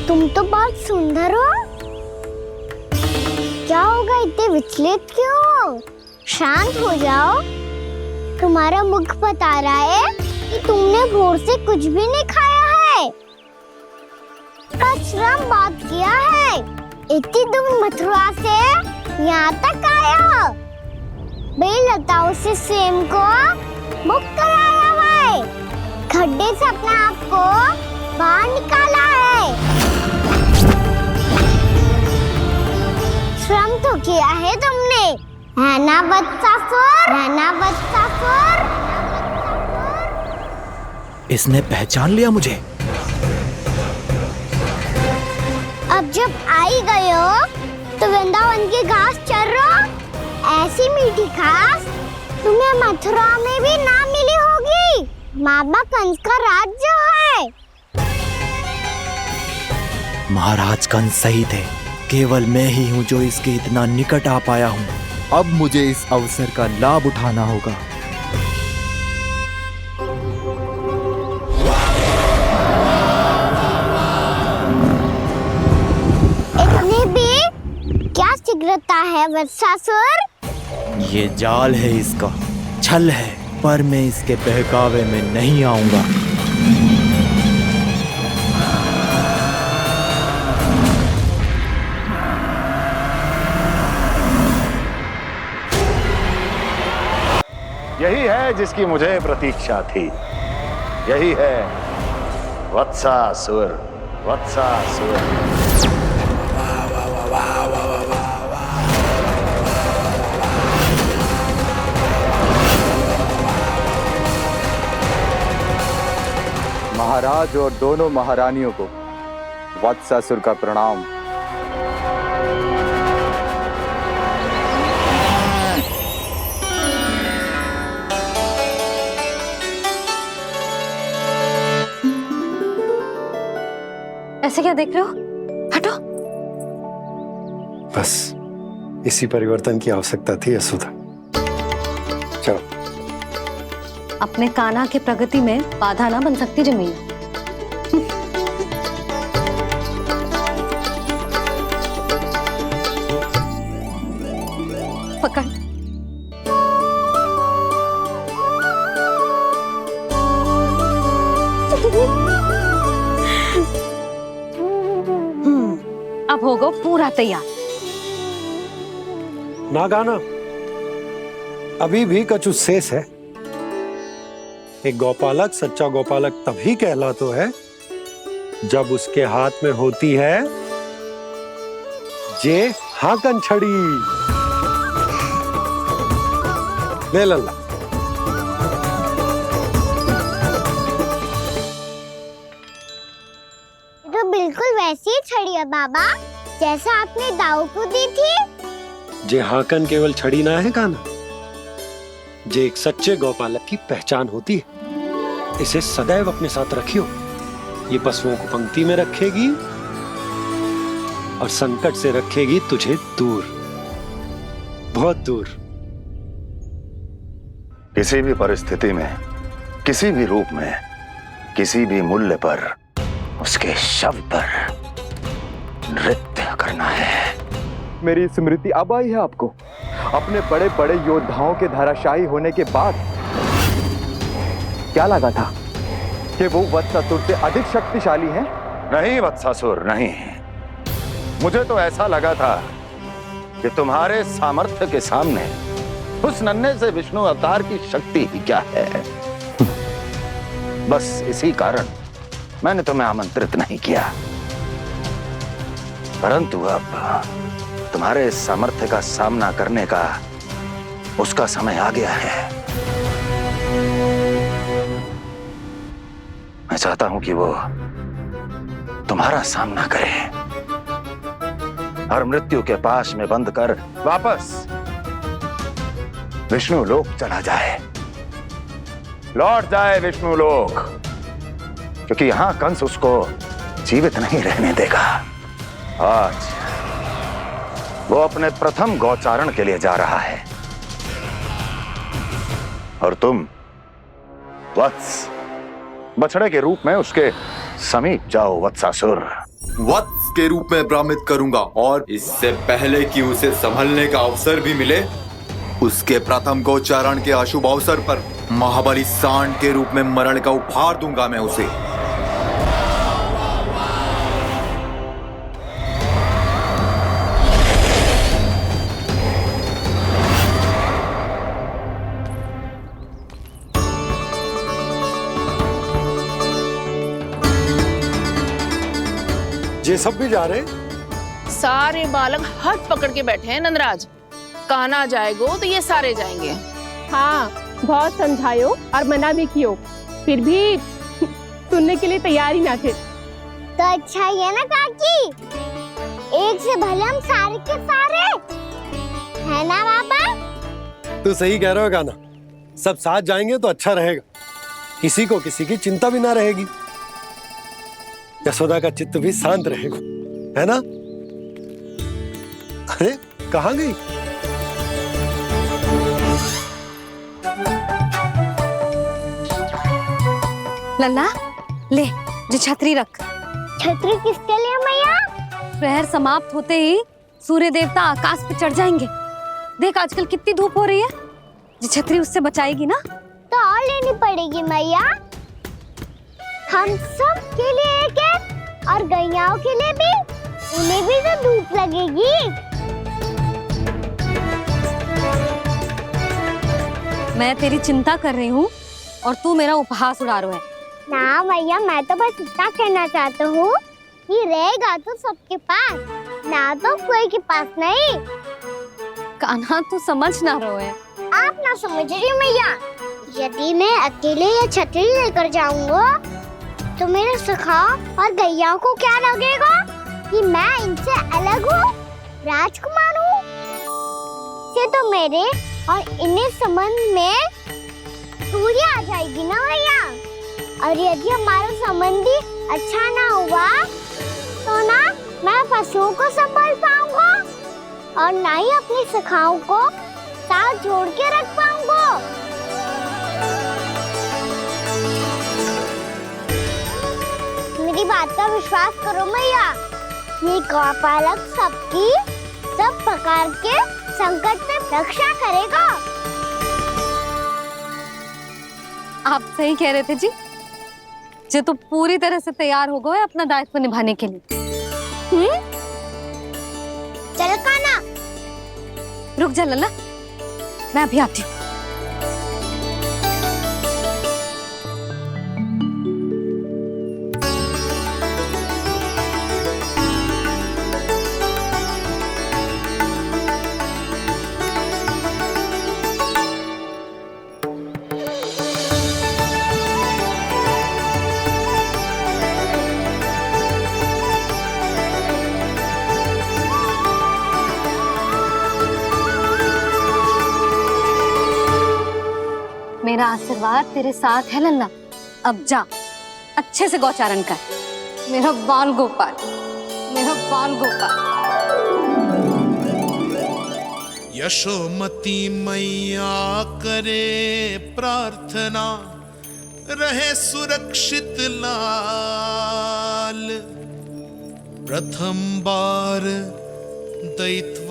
तुम तो बहुत सुंदर हो। क्या होगा, इतने विचलित क्यों हो? शांत हो जाओ। तुम्हारा मुख बता रहा है कि तुमने भोर से कुछ भी नहीं खाया है। का श्रम बात किया है। इतनी दूर मथुरा से यहाँ तक आए हो? बेलताओं से स्वयं को मुक्त कराया हुआ है, खड्डे से अपने आप को बाहर निकाला है। श्रम तो किया है तुमने, है ना वत्सासुर? है ना वत्सासुर? इसने पहचान लिया मुझे। अब जब आई गए हो तो वृंदावन की घास चर रहो। ऐसी मीठी घास तुम्हें मथुरा में भी ना मिली होगी। मामा कंस का राज्य है। महाराज कंस सही थे, केवल मैं ही हूँ जो इसके इतना निकट आ पाया हूँ। अब मुझे इस अवसर का लाभ उठाना होगा। इतने भी क्या शीघ्रता है वत्सासुर? ये जाल है इसका, छल है, पर मैं इसके बहकावे में नहीं आऊंगा। यही है जिसकी मुझे प्रतीक्षा थी। यही है वत्सासुर। वत्सासुर। महाराज और दोनों महारानियों को वत्सासुर का प्रणाम। ऐसे क्या देख रहे हो? हटो। बस इसी परिवर्तन की आवश्यकता थी यशोदा। चलो। अपने कान्हा की प्रगति में बाधा ना बन सकती जमीन। पकड़। अब होगा पूरा तैयार। ना गाना, अभी भी कछु शेष है। एक गौपालक सच्चा गौपालक तभी कहलाता है जब उसके हाथ में होती है जे हाकन छड़ी। ले लल्ला। तो बिल्कुल वैसी ही छड़ी है बाबा, जैसा आपने दाऊ को दी थी। जे हाकन केवल छड़ी ना है कान्हा, जे एक सच्चे गौपालक की पहचान होती है। इसे सदैव अपने साथ रखियो। ये पशुओं को पंक्ति में रखेगी और संकट से रखेगी तुझे दूर, बहुत दूर। किसी भी परिस्थिति में, किसी भी रूप में, किसी भी मूल्य पर उसके शव पर नृत्य करना है। मेरी स्मृति अब आई है आपको, अपने बड़े बड़े योद्धाओं के धराशायी होने के बाद। क्या लगा था कि वो वत्सासुर से अधिक शक्तिशाली हैं? नहीं वत्सासुर, नहीं। मुझे तो ऐसा लगा था कि तुम्हारे सामर्थ्य के सामने उस नन्हे से विष्णु अवतार की शक्ति ही क्या है। बस इसी कारण मैंने तुम्हें आमंत्रित नहीं किया। परंतु अब तुम्हारे सामर्थ्य का सामना करने का उसका समय आ गया है। मैं चाहता हूं कि वो तुम्हारा सामना करे और मृत्यु के पाश में बंद कर वापस विष्णु लोक चला जाए, लौट जाए विष्णु लोक, क्योंकि यहां कंस उसको जीवित नहीं रहने देगा। आज वो अपने प्रथम गौचारण के लिए जा रहा है और तुम वत्स बछड़े के रूप में उसके समीप जाओ वत्सासुर। वत्स के रूप में भ्रमित करूंगा और इससे पहले कि उसे संभलने का अवसर भी मिले, उसके प्रथम गोचारण के अशुभ अवसर पर महाबली सांड के रूप में मरण का उपहार दूंगा मैं उसे। ये सब भी जा रहे? सारे बालक हाथ पकड़ के बैठे हैं नंदराज। कान्हा जाएगो तो ये सारे जाएंगे। हाँ, बहुत समझायो और मना भी कियो, फिर भी सुनने के लिए तैयार ही ना थे। तो अच्छा ही है ना काकी, एक से भले हम सारे के सारे है ना पापा? तू सही कह रहे हो कान्हा, सब साथ जाएंगे तो अच्छा रहेगा, किसी को किसी की चिंता भी ना रहेगी, यशोदा का चित्त भी शांत रहेगा, है ना? अरे कहाँ गई? लल्ला ले, जो छतरी रख। छतरी किसके लिए मैया? प्रहर समाप्त होते ही सूर्य देवता आकाश पे चढ़ जाएंगे। देख आजकल कितनी धूप हो रही है, जो छतरी उससे बचाएगी ना। तो और लेनी पड़ेगी मैया, हम सब के लिए एक एक, और गैयाओं के लिए भी, उन्हें भी तो धूप लगेगी। मैं तेरी चिंता कर रही हूँ और तू मेरा उपहास उड़ा रहा है। ना मैया, मैं तो बस इतना कहना चाहता हूँ कि रहेगा तो सबके पास, ना तो कोई के पास नहीं। कान्हा तू समझ ना रहो है। आप ना समझ रही मैया, यदि मैं अकेले ये छतरी लेकर जाऊंगा तो मेरे सखा और गैयाओं को क्या लगेगा कि मैं इनसे अलग हूँ, राजकुमार हूँ। ये तो मेरे और इन्हें संबंध में दूरी आ जाएगी ना भैया। और यदि हमारा संबंध ही अच्छा ना हुआ तो ना मैं पशुओं को संभाल पाऊंगा और ना ही अपनी सखाओं को साथ जोड़ के रख पाऊंगा। मेरी बात का विश्वास करो मैया, ये गौपालक सबकी सब प्रकार के संकट से रक्षा करेगा। आप सही कह रहे थे जी, जो तो पूरी तरह से तैयार हो गए अपना दायित्व निभाने के लिए। चल कान्हा। रुक जा लल्ला, मैं अभी आती हूँ। मेरा आशीर्वाद तेरे साथ है लल्ला। अब जा, अच्छे से गौचारण कर। मेरा बाल गोपाल, मेरा बाल गोपाल। यशोमती मैया करे प्रार्थना, रहे सुरक्षित लाल। प्रथम बार दैत्व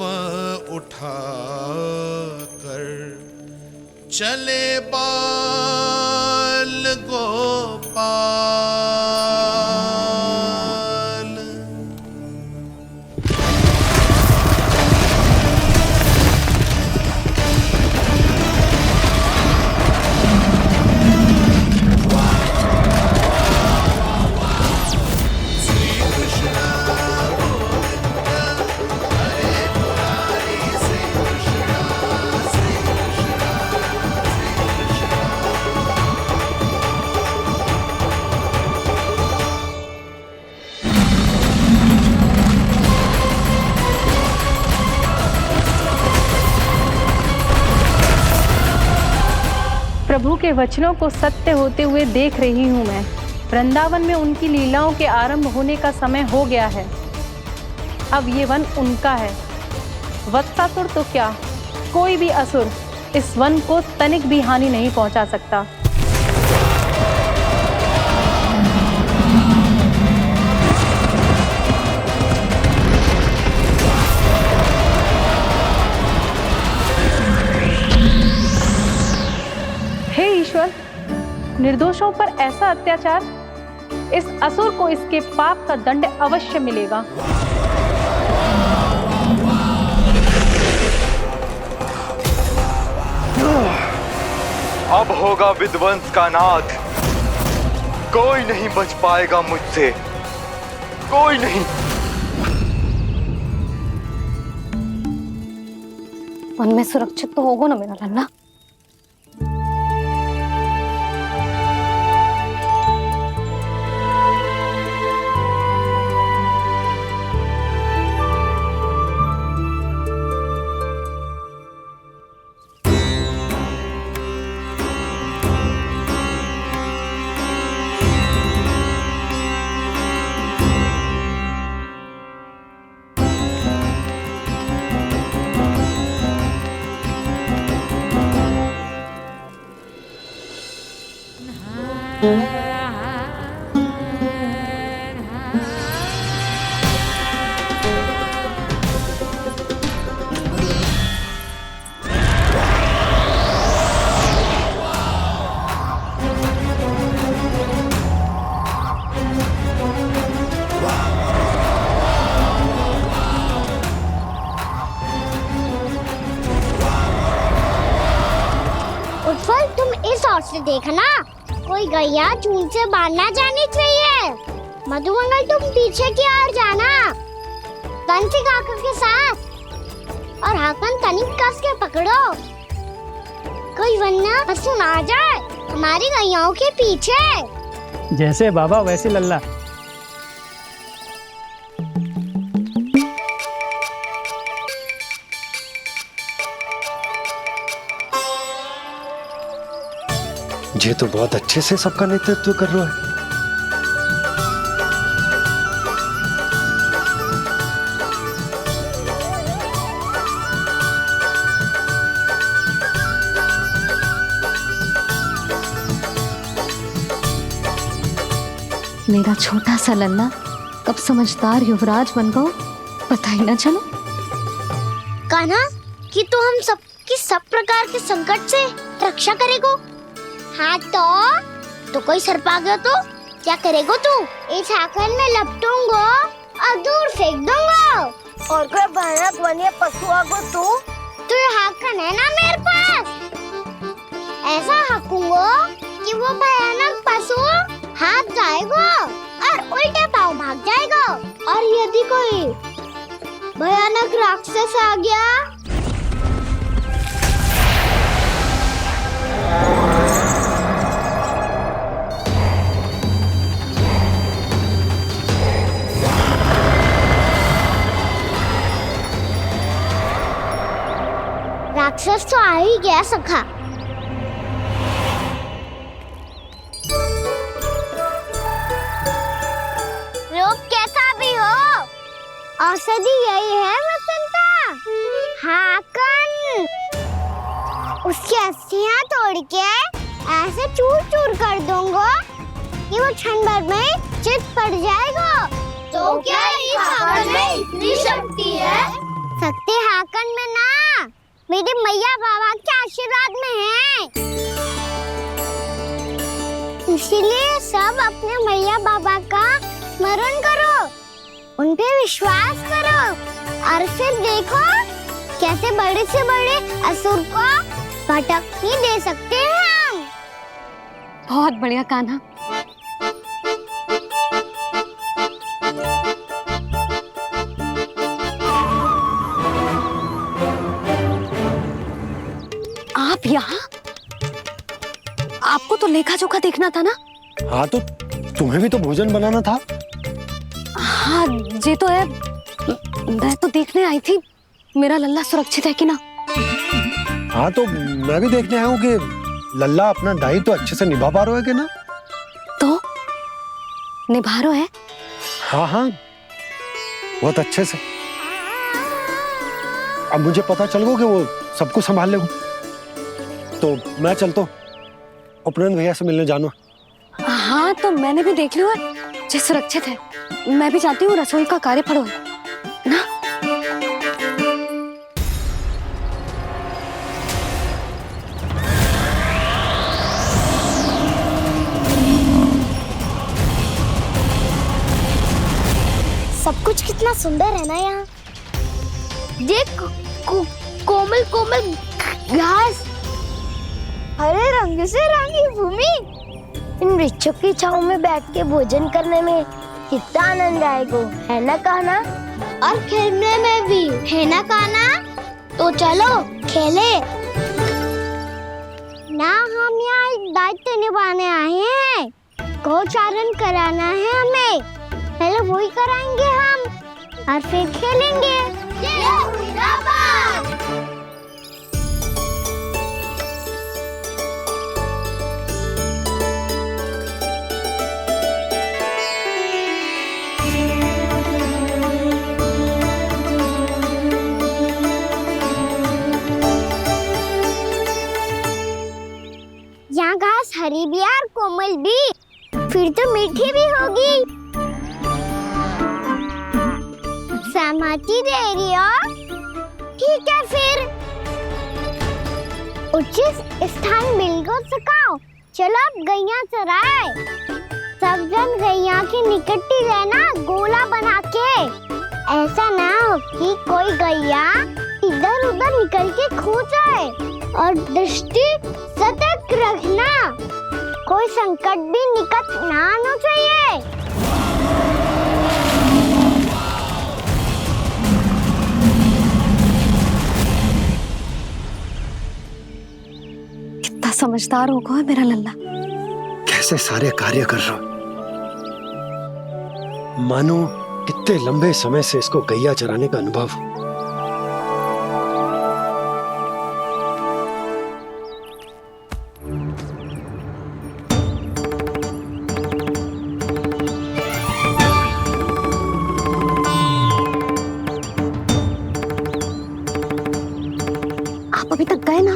उठा कर चले बाल गोपाल। प्रभु के वचनों को सत्य होते हुए देख रही हूँ मैं। वृंदावन में उनकी लीलाओं के आरंभ होने का समय हो गया है। अब ये वन उनका है। वत्सासुर तो क्या, कोई भी असुर इस वन को तनिक भी हानि नहीं पहुंचा सकता। हे ईश्वर, निर्दोषों पर ऐसा अत्याचार, इस असुर को इसके पाप का दंड अवश्य मिलेगा। अब होगा विध्वंस का नाद, कोई नहीं बच पाएगा मुझसे, कोई नहीं। वन में सुरक्षित तो होगा ना मेरा लल्ला। उत्पल, तुम इस ओर से देखना, कोई गैया चून से बाहर ना जानी चाहिए। मधुमंगल, तुम पीछे की ओर जाना, कंसी काका के साथ, और हाकन तनिक कस के पकड़ो, कोई वरना पशु ना जाए हमारी गैयाओं के पीछे। जैसे बाबा वैसे लल्ला। ये तो बहुत अच्छे से सबका नेतृत्व कर रहा है। मेरा छोटा सा लल्ला कब समझदार युवराज बन गो पता ही ना चलो। कान्हा, कि तू हम सब की सब प्रकार के संकट से रक्षा करेगो। हाँ तो कोई सर्प आ गया तो क्या करेगो तू? इस हाकन में लपटूंगो और दूर फेंक दूंगा। और कोई भयानक वन्य पशु आगो तो ये हाकन है ना मेरे पास, ऐसा हाकूंगो कि वो भयानक पशु हाथ जाएगा और उल्टे पाँव भाग जाएगा। और यदि कोई भयानक राक्षस आ गया राक्षस तो आ ही गया सखा। रोग कैसा भी हो, औषधि यही है वसंता। हाकन उसकी अस्थियां तोड़ के ऐसे चूर चूर कर दूंगा कि वो क्षण भर में चित पड़ जाएगा। तो क्या इस हाकन में इतनी शक्ति है? शक्ति हाकन में ना, मेरे मैया बाबा के आशीर्वाद में है। इसीलिए सब अपने मैया बाबा का स्मरण करो, उन पे विश्वास करो और फिर देखो कैसे बड़े से बड़े असुर को भटकने दे सकते हैं हम। बहुत बढ़िया कान्हा। आप यहाँ? आपको तो लेखा जोखा देखना था ना। हाँ तो तुम्हें भी तो भोजन बनाना था। हाँ ये तो है, मैं तो देखने आई थी मेरा लल्ला सुरक्षित है कि ना। हाँ तो मैं भी देखने आया हूँ कि लल्ला अपना दायित्व तो अच्छे से निभा पा रहा है कि ना। तो निभा रहा है? हाँ हाँ बहुत अच्छे से। अब मुझे पता चल गया कि वो सबको संभाल लेगा, तो मैं चलता हूँ उपनंद भैया से मिलने जाना। हाँ तो मैंने भी देख लिया जो सुरक्षित है। मैं भी चाहती हूँ रसोई का कार्य पड़ो ना। सब कुछ कितना सुंदर है ना यहाँ। देख कोमल कोमल घास, हरे रंग से रंगी भूमि, इन वृक्षों की छांव में बैठ के भोजन करने में कितना आनंद आएगा, है ना कान्हा? और खेलने में भी, है ना कान्हा? तो चलो खेले। ना हम यहाँ एक दायित्व निभाने आए हैं, गोचारण कराना है हमें। पहले वही कराएंगे हम और फिर खेलेंगे। यहाँ घास हरी भी और कोमल भी, फिर तो मीठी भी होगी। सहमति दे रही हो? ठीक है फिर उचित स्थान बिल्कुल सुखाओ। चलो अब गैया चराए। सब जन गैया के निकट ही रहना, गोला बना के। ऐसा ना हो कि कोई गैया इधर उधर निकल के खो जाए। और दृष्टि सतर्क रखना, कोई संकट भी निकट ना आना चाहिए। कितना समझदार होगा मेरा लल्ला। कैसे सारे कार्य कर रहा हूं, मानो कितने लंबे समय से इसको गैया चराने का अनुभव हो। अभी तक गए ना?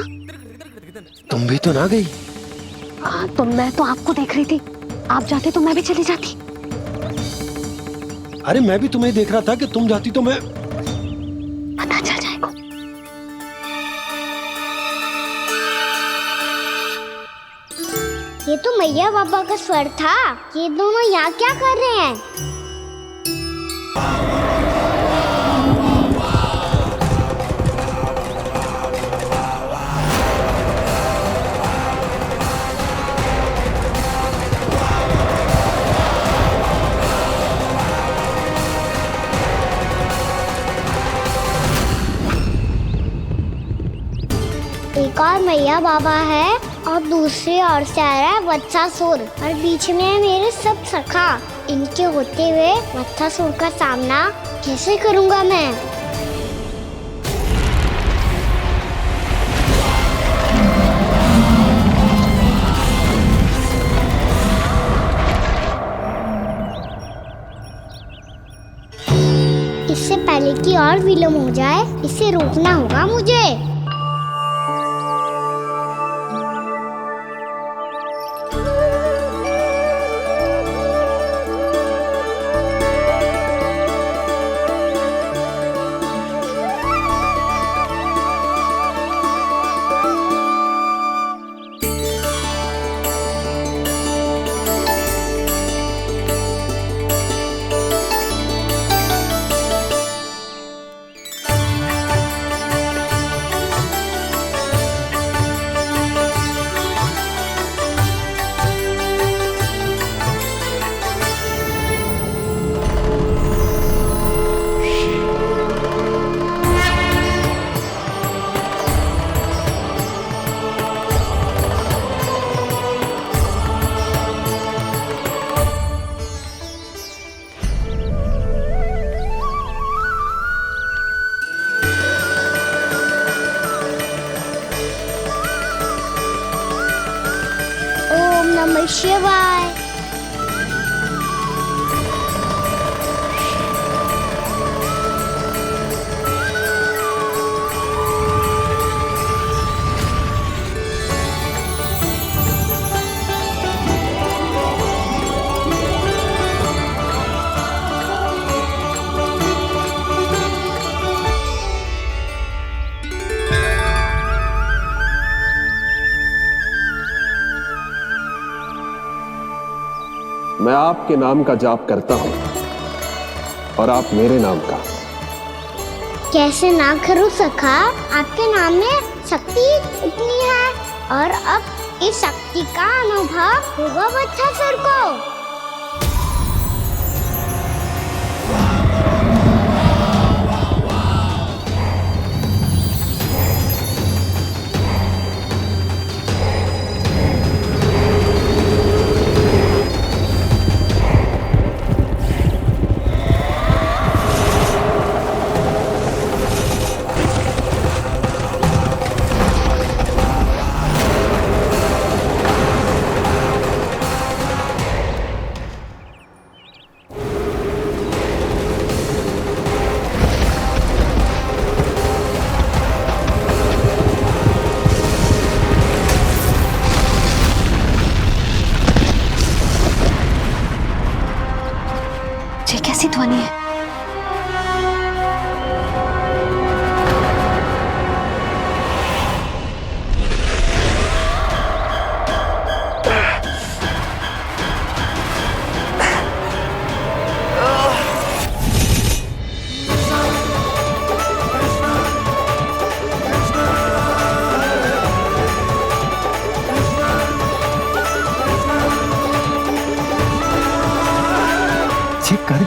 तुम भी तो ना गई। तो मैं तो आपको देख रही थी, आप जाते तो मैं भी चली जाती। अरे मैं भी तुम्हें देख रहा था कि तुम जाती तो मैं। पता चल जाएगा। ये तो मैया बाबा का स्वर था। ये दोनों यहाँ क्या कर रहे हैं? एक और मैया बाबा है और दूसरी ओर से आ रहा है वत्सासुर, और बीच में है मेरे सब सखा। इनके होते हुए वत्सासुर का सामना कैसे करूंगा मैं? इससे पहले कि और विलम्ब हो जाए, इसे रोकना होगा मुझे। नमः शिवाय। मैं आपके नाम का जाप करता हूं और आप मेरे नाम का। कैसे ना करूं सखा, आपके नाम में शक्ति इतनी है, और अब इस शक्ति का अनुभव होगा वत्सासुर को।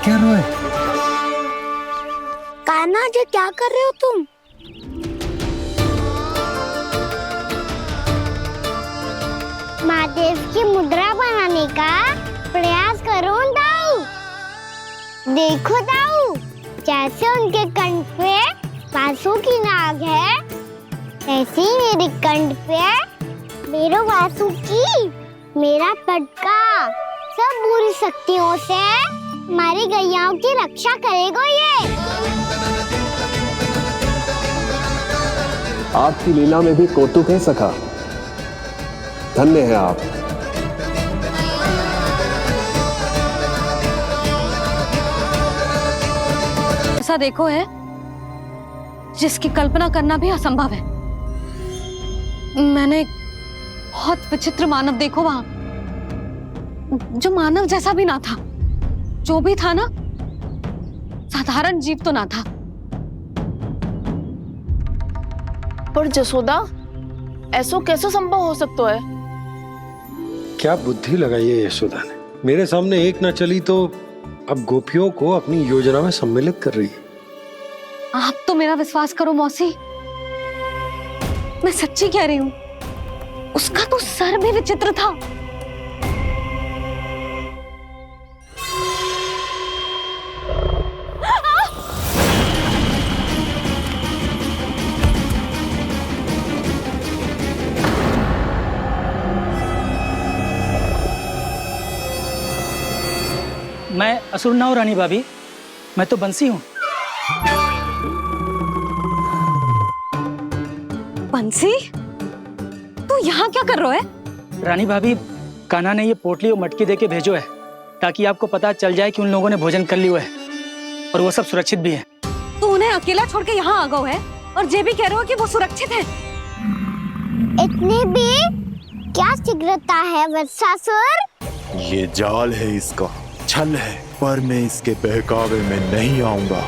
क्या रोए? कान्हा जी क्या कर रहे हो तुम? महादेव की मुद्रा बनाने का प्रयास करो दाऊ। देखो दाऊ, जैसे उनके कंठ पे वासु की नाग है, ऐसे ही मेरे कंठ पे मेरे वासु की मेरा पटका सब बुरी शक्तियों से हमारी गैयाओं की रक्षा करेगा ये। आपकी लीला में भी कौतुक है सखा, धन्य है आप। ऐसा देखो है जिसकी कल्पना करना भी असंभव है। मैंने एक बहुत विचित्र मानव देखो वहां, जो मानव जैसा भी ना था, जो भी था ना साधारण जीव तो ना था। पर जसोदा, ऐसो कैसे संभव हो सकता है? क्या बुद्धि लगाई है यशोदा ने। मेरे सामने एक ना चली तो अब गोपियों को अपनी योजना में सम्मिलित कर रही है। आप तो मेरा विश्वास करो मौसी, मैं सच्ची कह रही हूं, उसका तो सर भी विचित्र था। मैं असुर ना हूं रानी भाभी, मैं तो बंसी हूं। बंसी, तू यहाँ क्या कर रहा है? रानी भाभी, कान्हा ने ये पोटली और मटकी देके भेजो है ताकि आपको पता चल जाए कि उन लोगों ने भोजन कर लिया है और वो सब सुरक्षित भी है। तू उन्हें अकेला छोड़ के यहाँ आ गया है और ये भी कह रहे हो कि वो सुरक्षित है। इतने भी क्या शीघ्रता है वत्सासुर? ये जाल है, इसका छल है, पर मैं इसके बहकावे में नहीं आऊंगा।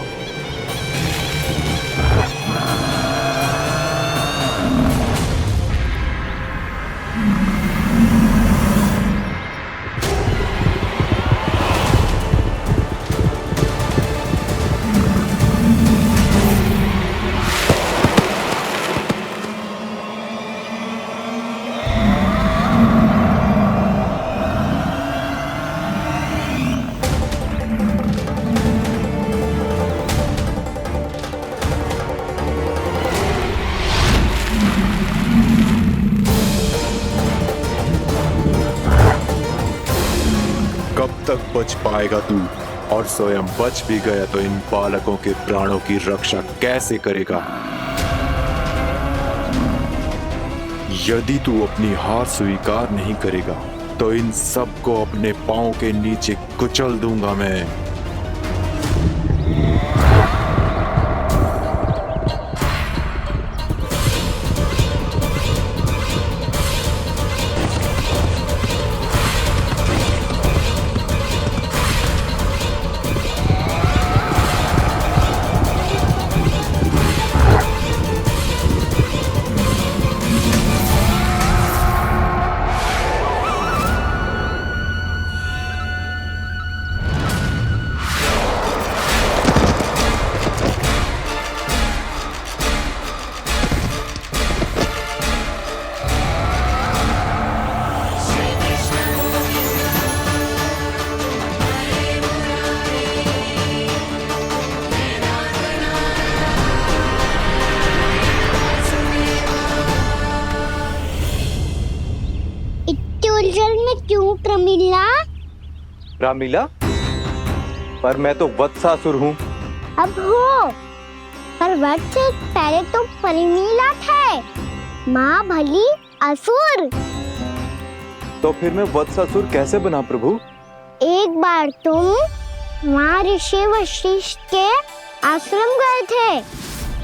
बच पाएगा तू? और स्वयं बच भी गया तो इन बालकों के प्राणों की रक्षा कैसे करेगा? यदि तू अपनी हार स्वीकार नहीं करेगा तो इन सबको अपने पांव के नीचे कुचल दूंगा मैं। क्यों प्रमिला? रामीला, पर मैं तो वत्सासुर हूँ। अब हो, पर वत्स से पहले तो परिमीला थे, माँ भली असुर। तो फिर मैं वत्सासुर कैसे बना प्रभु? एक बार तुम वहाँ ऋषि वशिष्ठ के आश्रम गए थे।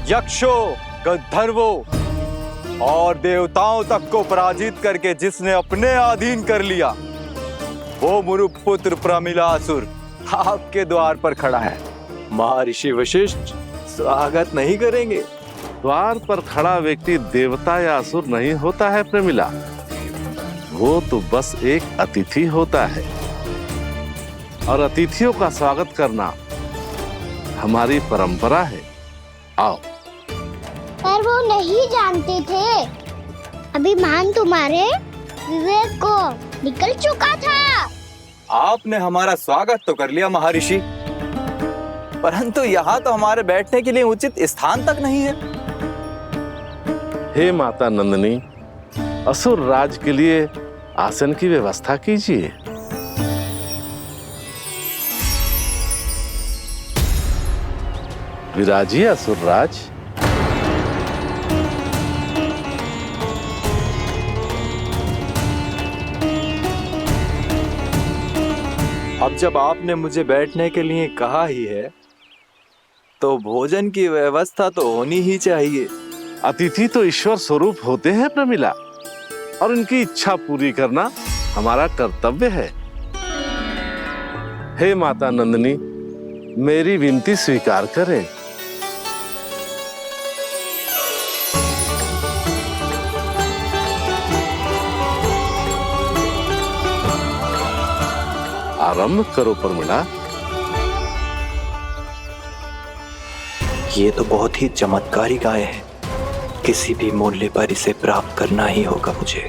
यक्षो, गंधर्वों और देवताओं तक को पराजित करके जिसने अपने अधीन कर लिया, वो मुरुपुत्र प्रमिलासुर आपके द्वार पर खड़ा है। महर्षि वशिष्ठ स्वागत नहीं करेंगे? द्वार पर खड़ा व्यक्ति देवता या असुर नहीं होता है प्रमिला, वो तो बस एक अतिथि होता है। और अतिथियों का स्वागत करना हमारी परंपरा है। आओ। पर वो नहीं जानते थे। अभिमान तुम्हारे विवेक को निकल चुका था। आपने हमारा स्वागत तो कर लिया महर्षि, परंतु यहाँ तो हमारे बैठने के लिए उचित स्थान तक नहीं है। हे माता नंदिनी, असुर राज के लिए आसन की व्यवस्था कीजिए। विराजिए असुर राज। अब जब आपने मुझे बैठने के लिए कहा ही है, तो भोजन की व्यवस्था तो होनी ही चाहिए। अतिथि तो ईश्वर स्वरूप होते हैं प्रमिला, और उनकी इच्छा पूरी करना हमारा कर्तव्य है। हे माता नंदिनी, मेरी विनती स्वीकार करें। आरंभ करो प्रमिला। ये तो बहुत ही चमत्कारी गाय है, किसी भी मूल्य पर इसे प्राप्त करना ही होगा मुझे।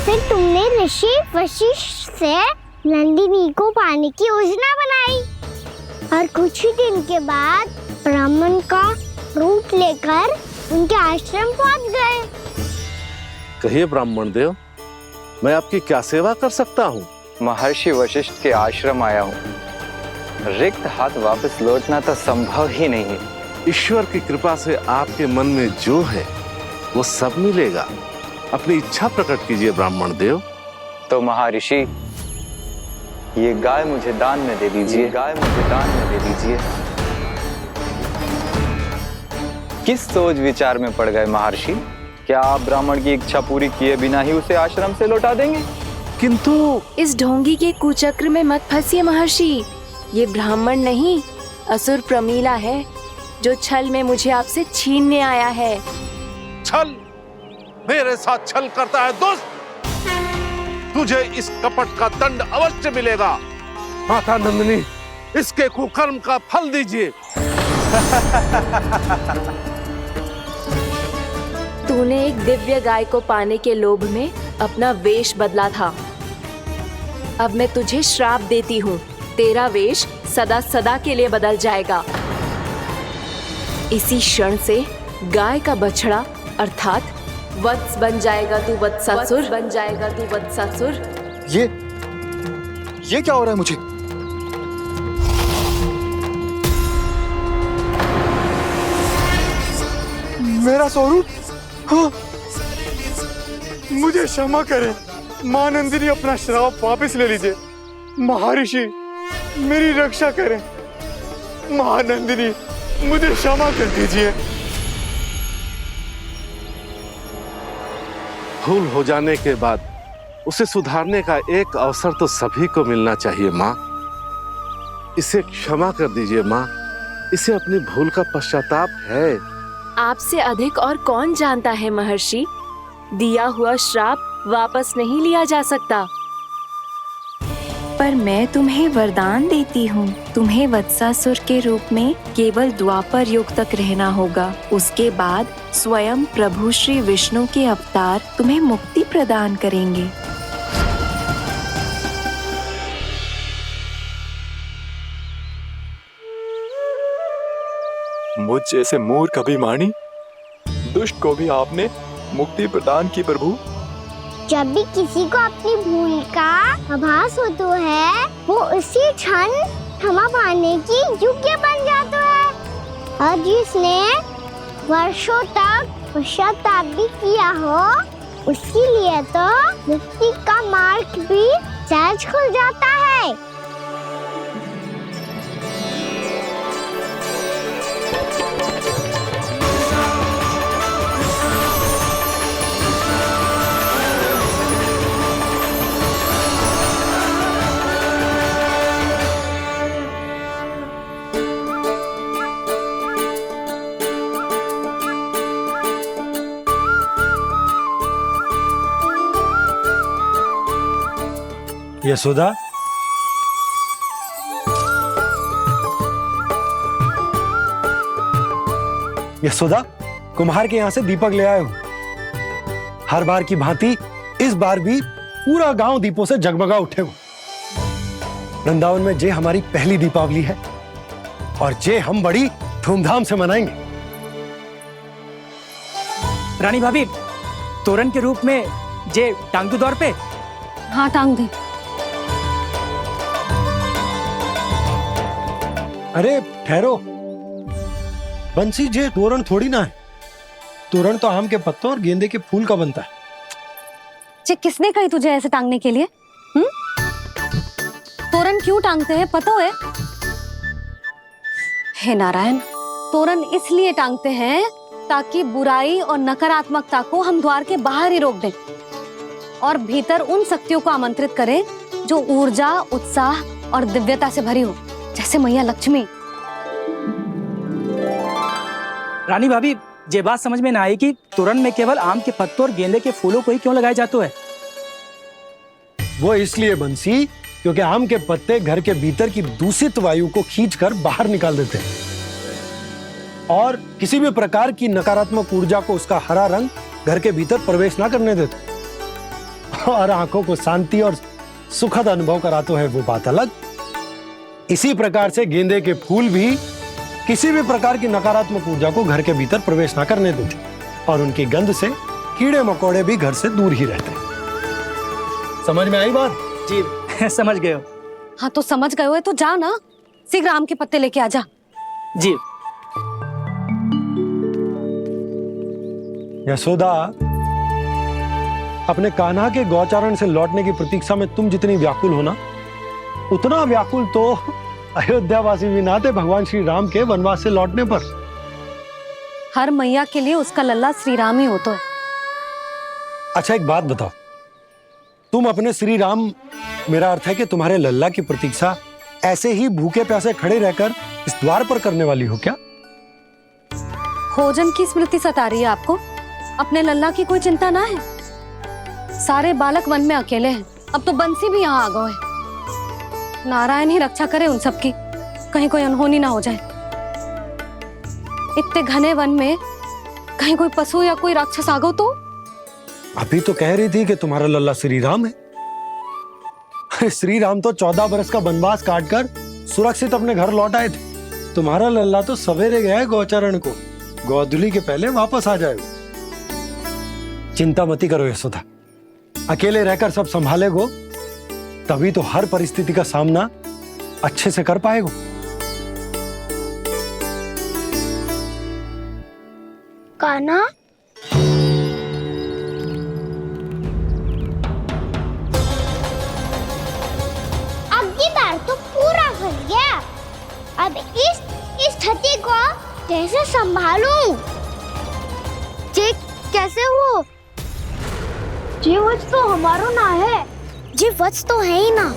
फिर तुमने ऋषि वशिष्ठ से नंदिनी को पाने की योजना बनाई और कुछ ही दिन के बाद ब्राह्मण का रूप लेकर उनके आश्रम पहुंच गए। कहिए ब्राह्मण देव, मैं आपकी क्या सेवा कर सकता हूँ? महर्षि वशिष्ठ के आश्रम आया हूँ। रिक्त हाथ वापस लौटना तो संभव ही नहीं है। ईश्वर की कृपा से आपके मन में जो है वो सब मिलेगा। अपनी इच्छा प्रकट कीजिए ब्राह्मण देव। तो महर्षि, ये गाय मुझे दान में दे दीजिए। गाय मुझे दान में दे दीजिए। किस सोच विचार में पड़ गए महर्षि? क्या आप ब्राह्मण की इच्छा पूरी किए बिना ही उसे आश्रम से लौटा देंगे? किंतु इस ढोंगी के कुचक्र में मत फंसिए महर्षि। ये ब्राह्मण नहीं, असुर प्रमीला है, जो छल में मुझे आपसे छीनने आया है। छल? मेरे साथ छल करता है दुष्ट? तुझे इस कपट का दंड अवश्य मिलेगा। माता नंदिनी, इसके कुकर्म का फल दीजिए। तूने एक दिव्य गाय को पाने के लोभ में अपना वेश बदला था। अब मैं तुझे श्राप देती हूँ, तेरा वेश सदा सदा के लिए बदल जाएगा। इसी क्षण से गाय का बछड़ा अर्थात वत्स बन जाएगा तू वत्सासुर। बन जाएगा तू वत्सासुर। ये क्या हो रहा है मुझे? मेरा स्वरूप? हाँ। मुझे क्षमा करें मां नंदिनी, अपना श्राप वापस ले लीजिए। महर्षि, मेरी रक्षा करें। मां नंदिनी, मुझे क्षमा कर दीजिए। भूल हो जाने के बाद उसे सुधारने का एक अवसर तो सभी को मिलना चाहिए माँ। इसे क्षमा कर दीजिए माँ। इसे अपनी भूल का पश्चाताप है। आपसे अधिक और कौन जानता है महर्षि, दिया हुआ श्राप वापस नहीं लिया जा सकता। पर मैं तुम्हें वरदान देती हूँ, तुम्हें वत्सासुर के रूप में केवल द्वापर युग तक रहना होगा। उसके बाद स्वयं प्रभु श्री विष्णु के अवतार तुम्हें मुक्ति प्रदान करेंगे। मुझ जैसे मूर्ख अभिमानी दुष्ट को भी आपने मुक्ति प्रदान की प्रभु। जब भी किसी को अपनी भूल का आभास होता है, वो उसी क्षण क्षमा पाने की योग्य बन जाता है। और जिसने वर्षों तक पश्चाताप भी किया हो, उसके लिए तो मुक्ति का मार्ग भी सहज खुल जाता है। यशोदा, यशोदा, कुम्हार के यहां से दीपक ले आया हूं। हर बार की भांति इस बार भी पूरा गांव दीपों से जगमगा उठे हो। वृंदावन में जे हमारी पहली दीपावली है और जे हम बड़ी धूमधाम से मनाएंगे। रानी भाभी, तोरण के रूप में जे टांग दो द्वार पे। हाँ, टांग दे। अरे ठहरो बंसी, जे तोरण थोड़ी ना है। तोरण तो आम के पत्तों और गेंदे के फूल का बनता है। जे किसने कही तुझे ऐसे टांगने के लिए? तोरण क्यों टांगते हैं पता है? हे नारायण, तोरण इसलिए टांगते हैं ताकि बुराई और नकारात्मकता को हम द्वार के बाहर ही रोक दें और भीतर उन शक्तियों को आमंत्रित करें जो ऊर्जा, उत्साह और दिव्यता से भरी हो, जैसे मैया लक्ष्मी। रानी भाभी, ये बात समझ में ना आई कि तोरण में केवल आम के पत्तों और गेंदे के फूलों को ही क्यों लगाया जाता है? वो इसलिए बंसी, क्योंकि आम के पत्ते घर के भीतर की दूषित वायु को खींचकर बाहर निकाल देते हैं और किसी भी प्रकार की नकारात्मक ऊर्जा को उसका हरा रंग घर के भीतर प्रवेश ना करने देते और आंखों को शांति और सुखद अनुभव कराते है, वो बात अलग। इसी प्रकार से गेंदे के फूल भी किसी भी प्रकार की नकारात्मक ऊर्जा को घर के भीतर प्रवेश ना करने देते और उनकी गंध से कीड़े मकोड़े भी घर से दूर ही रहते हैं। समझ में आई बात? जी समझ गए हो। हाँ, तो समझ गए हो तो जा ना, शीघ्र आम के पत्ते लेके आ जा। जी। यशोदा, अपने कान्हा के गौचारण से लौटने की प्रतीक्षा में तुम जितनी व्याकुल हो ना, उतना व्याकुल तो अयोध्यावासी भी ना थे भगवान श्री राम के वनवास से लौटने पर। हर मैया के लिए उसका लल्ला श्री राम ही होता है। अच्छा, एक बात बताओ, तुम अपने श्री राम, मेरा अर्थ है कि तुम्हारे लल्ला की प्रतीक्षा ऐसे ही भूखे प्यासे खड़े रहकर इस द्वार पर करने वाली हो क्या? भोजन की स्मृति सता रही है आपको? अपने लल्ला की कोई चिंता ना है। सारे बालक वन में अकेले हैं, अब तो बंसी भी यहाँ आ गए हैं। नारायण ही रक्षा करे उन सबकी, कहीं कोई अनहोनी ना हो जाए। इतने घने वन में कहीं कोई पशु या कोई राक्षस आ गो तो? अभी तो कह रही थी कि तुम्हारा लल्ला श्री राम है। अरे श्री राम तो 14 बरस का वनवास काटकर सुरक्षित अपने घर लौट आए थे। तुम्हारा लल्ला तो सवेरे गया है गौचरण को, गोधूली के पहले वापस आ जाएगा। चिंता मती करो यशोदा, अकेले रहकर सब संभालेगो तभी तो हर परिस्थिति का सामना अच्छे से कर पाएगो। कान्हा, अब की बार तो पूरा फंस गया। अब इस स्थिति को कैसे संभालूं? जी कैसे हो? जी वच तो हमारो ना है। जी वच तो है ही ना।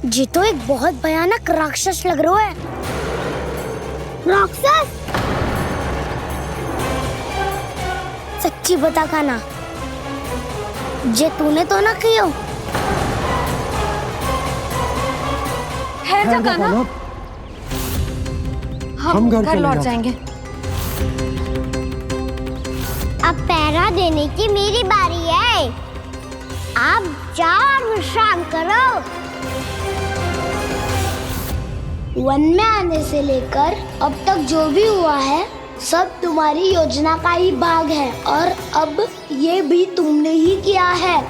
जी तो एक बहुत भयानक राक्षस लग रहा है। राक्षस? सच्ची बता कान्हा, जे तूने तो ना कियो? है जा कान्हा, हम घर लौट जाएंगे। अब पहरा देने की मेरी बारी है। आप जाओ और विश्राम करो। वन में आने से लेकर अब तक जो भी हुआ है सब तुम्हारी योजना का ही भाग है और अब ये भी तुमने ही किया है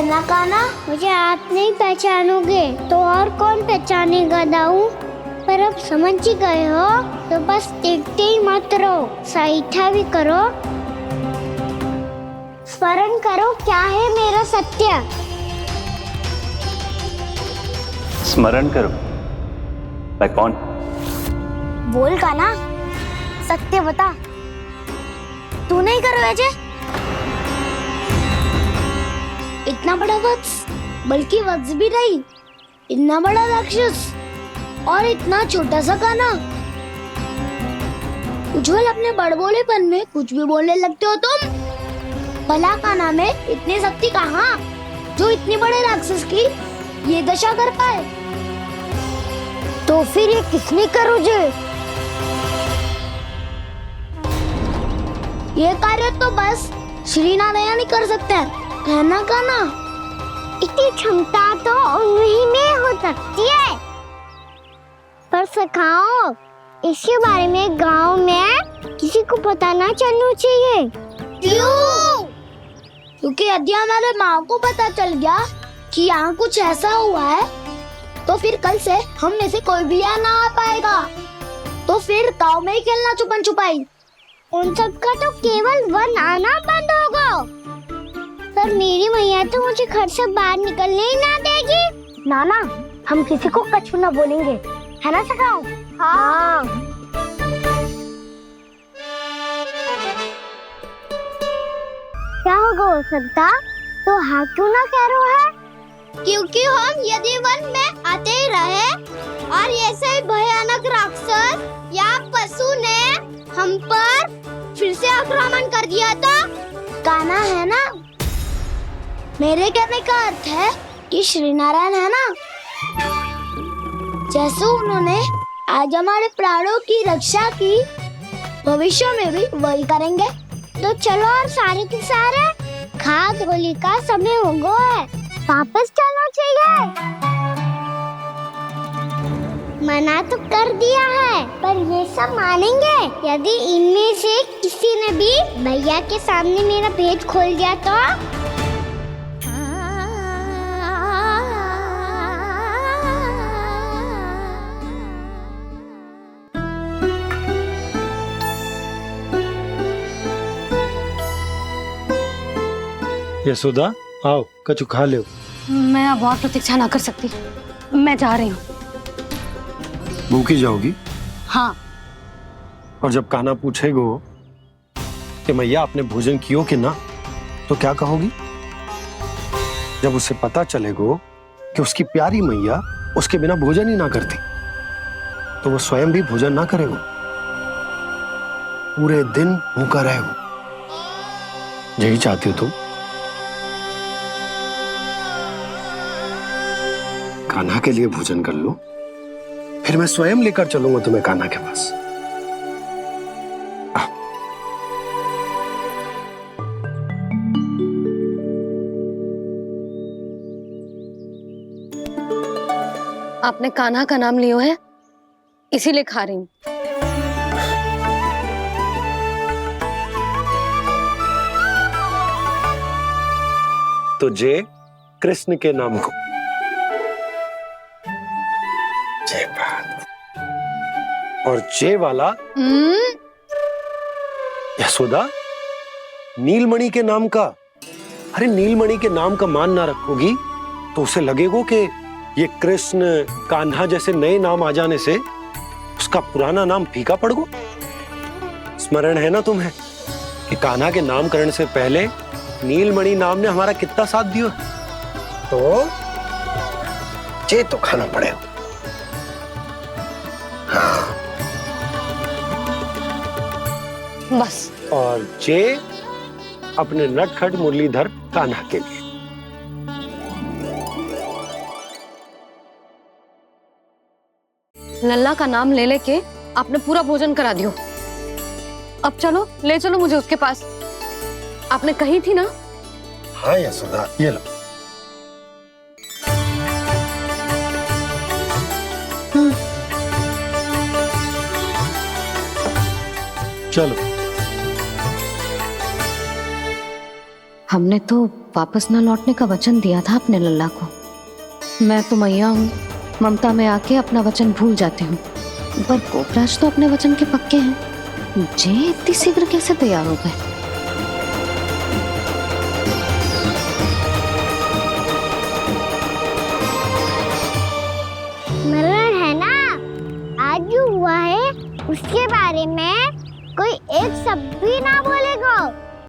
ना कान्हा? मुझे आप नहीं पहचानोगे तो और कौन पहचानेगा दाऊ? पर अब समझ ही गए हो तो बस देखते ही मत रहो, सहीठा भी करो। स्मरण करो क्या है मेरा सत्य। स्मरण करो? मैं कौन? बोल कान्हा, सत्य बता। तू नहीं करो अजय? इतना बड़ा वत्स, बल्कि वत्स भी नहीं, इतना बड़ा राक्षस और इतना छोटा सा कान्हा। उज्जवल अपने बड़बोलेपन में कुछ भी बोलने लगते हो तुम। भला कान्हा में इतनी शक्ति कहाँ जो इतने बड़े राक्षस की ये दशा कर पाए, तो फिर ये किसने करो जे? ये कार्य तो बस श्री नारायण ही कर सकते हैं, है ना कान्हा? इतनी क्षमता तो उन्हीं में हो सकती है, पर सखाओ इसके बारे में गांव में किसी को पता ना चलना चाहिए। क्यों? क्योंकि यदि हमारे माँ को पता चल गया कि यहाँ कुछ ऐसा हुआ है, तो फिर कल से हम में से कोई भी यहाँ ना आ पाएगा, तो फिर गांव में ही खेलना छुपन छुपाई। उन सब का तो केवल वन आना बंद होगा, पर मेरी मैया तो मुझे घर से बाहर निकलने ही ना देगी। नाना, हम किसी को कछु ना बोलेंगे, है ना सखाओ? हाँ। क्या होगा हो सकता? तो हाँ क्यों ना कह रहा है? क्योंकि हम यदि वन में आते ही रहे और ऐसे भयानक राक्षस या पशु ने हम पर फिर से आक्रमण कर दिया तो कान्हा, है ना? मेरे कहने का अर्थ है कि श्री नारायण है ना, जैसे उन्होंने आज हमारे प्राणों की रक्षा की, भविष्य में भी वही करेंगे। तो चलो और सारे के सारे खाद होली का समय हो गया है, वापस चलना चाहिए। मना तो कर दिया है, पर ये सब मानेंगे यदि इनमें से किसी ने भी भैया के सामने मेरा भेद खोल दिया तो? यशोदा, आओ कछु खा लो। मैं अब और प्रतीक्षा ना कर सकती, मैं जा रही हूँ। भूखी जाओगी? हाँ। और जब कान्हा पूछेगो कि मैया आपने भोजन कियो कि ना, तो क्या कहोगी? जब उसे पता चलेगो कि उसकी प्यारी मैया उसके बिना भोजन ही ना करती, तो वो स्वयं भी भोजन ना करेगो, पूरे दिन भूखा रहेगो। यही चाहती हो तुम? कान्हा के लिए भोजन कर लो, फिर मैं स्वयं लेकर चलूंगा तुम्हें कान्हा के पास। आपने कान्हा का नाम लियो है, इसीलिए खा रही हूँ। तो जय कृष्ण के नाम को। जय बात। और जय वाला यशोदा, नीलमणि के नाम का। अरे नीलमणि के नाम का मान ना रखोगी तो उसे लगेगा कि ये कृष्ण कान्हा जैसे नए नाम आ जाने से उसका पुराना नाम फीका पड़ गो। स्मरण है ना तुम्हें कि कान्हा के नामकरण से पहले नीलमणि नाम ने हमारा कितना साथ दिया? तो जे तो खाना पड़ेगा। हाँ। बस। और जे अपने नटखट मुरलीधर कान्हा के लिए। लल्ला का नाम ले लेके आपने पूरा भोजन करा दियो। अब चलो, ले चलो मुझे उसके पास। आपने कही थी ना? हाँ यशोदा, ये लो। चलो। हमने तो वापस ना लौटने का वचन दिया था अपने लल्ला को। मैं तो मैया हूँ, ममता में आके अपना वचन भूल जाती हूँ, पर गोपराज तो अपने वचन के पक्के हैं। जे इतनी शीघ्र कैसे तैयार हो गए? मरण है ना, आज जो हुआ है उसके बारे में कोई एक शब्द भी ना बोलेगा।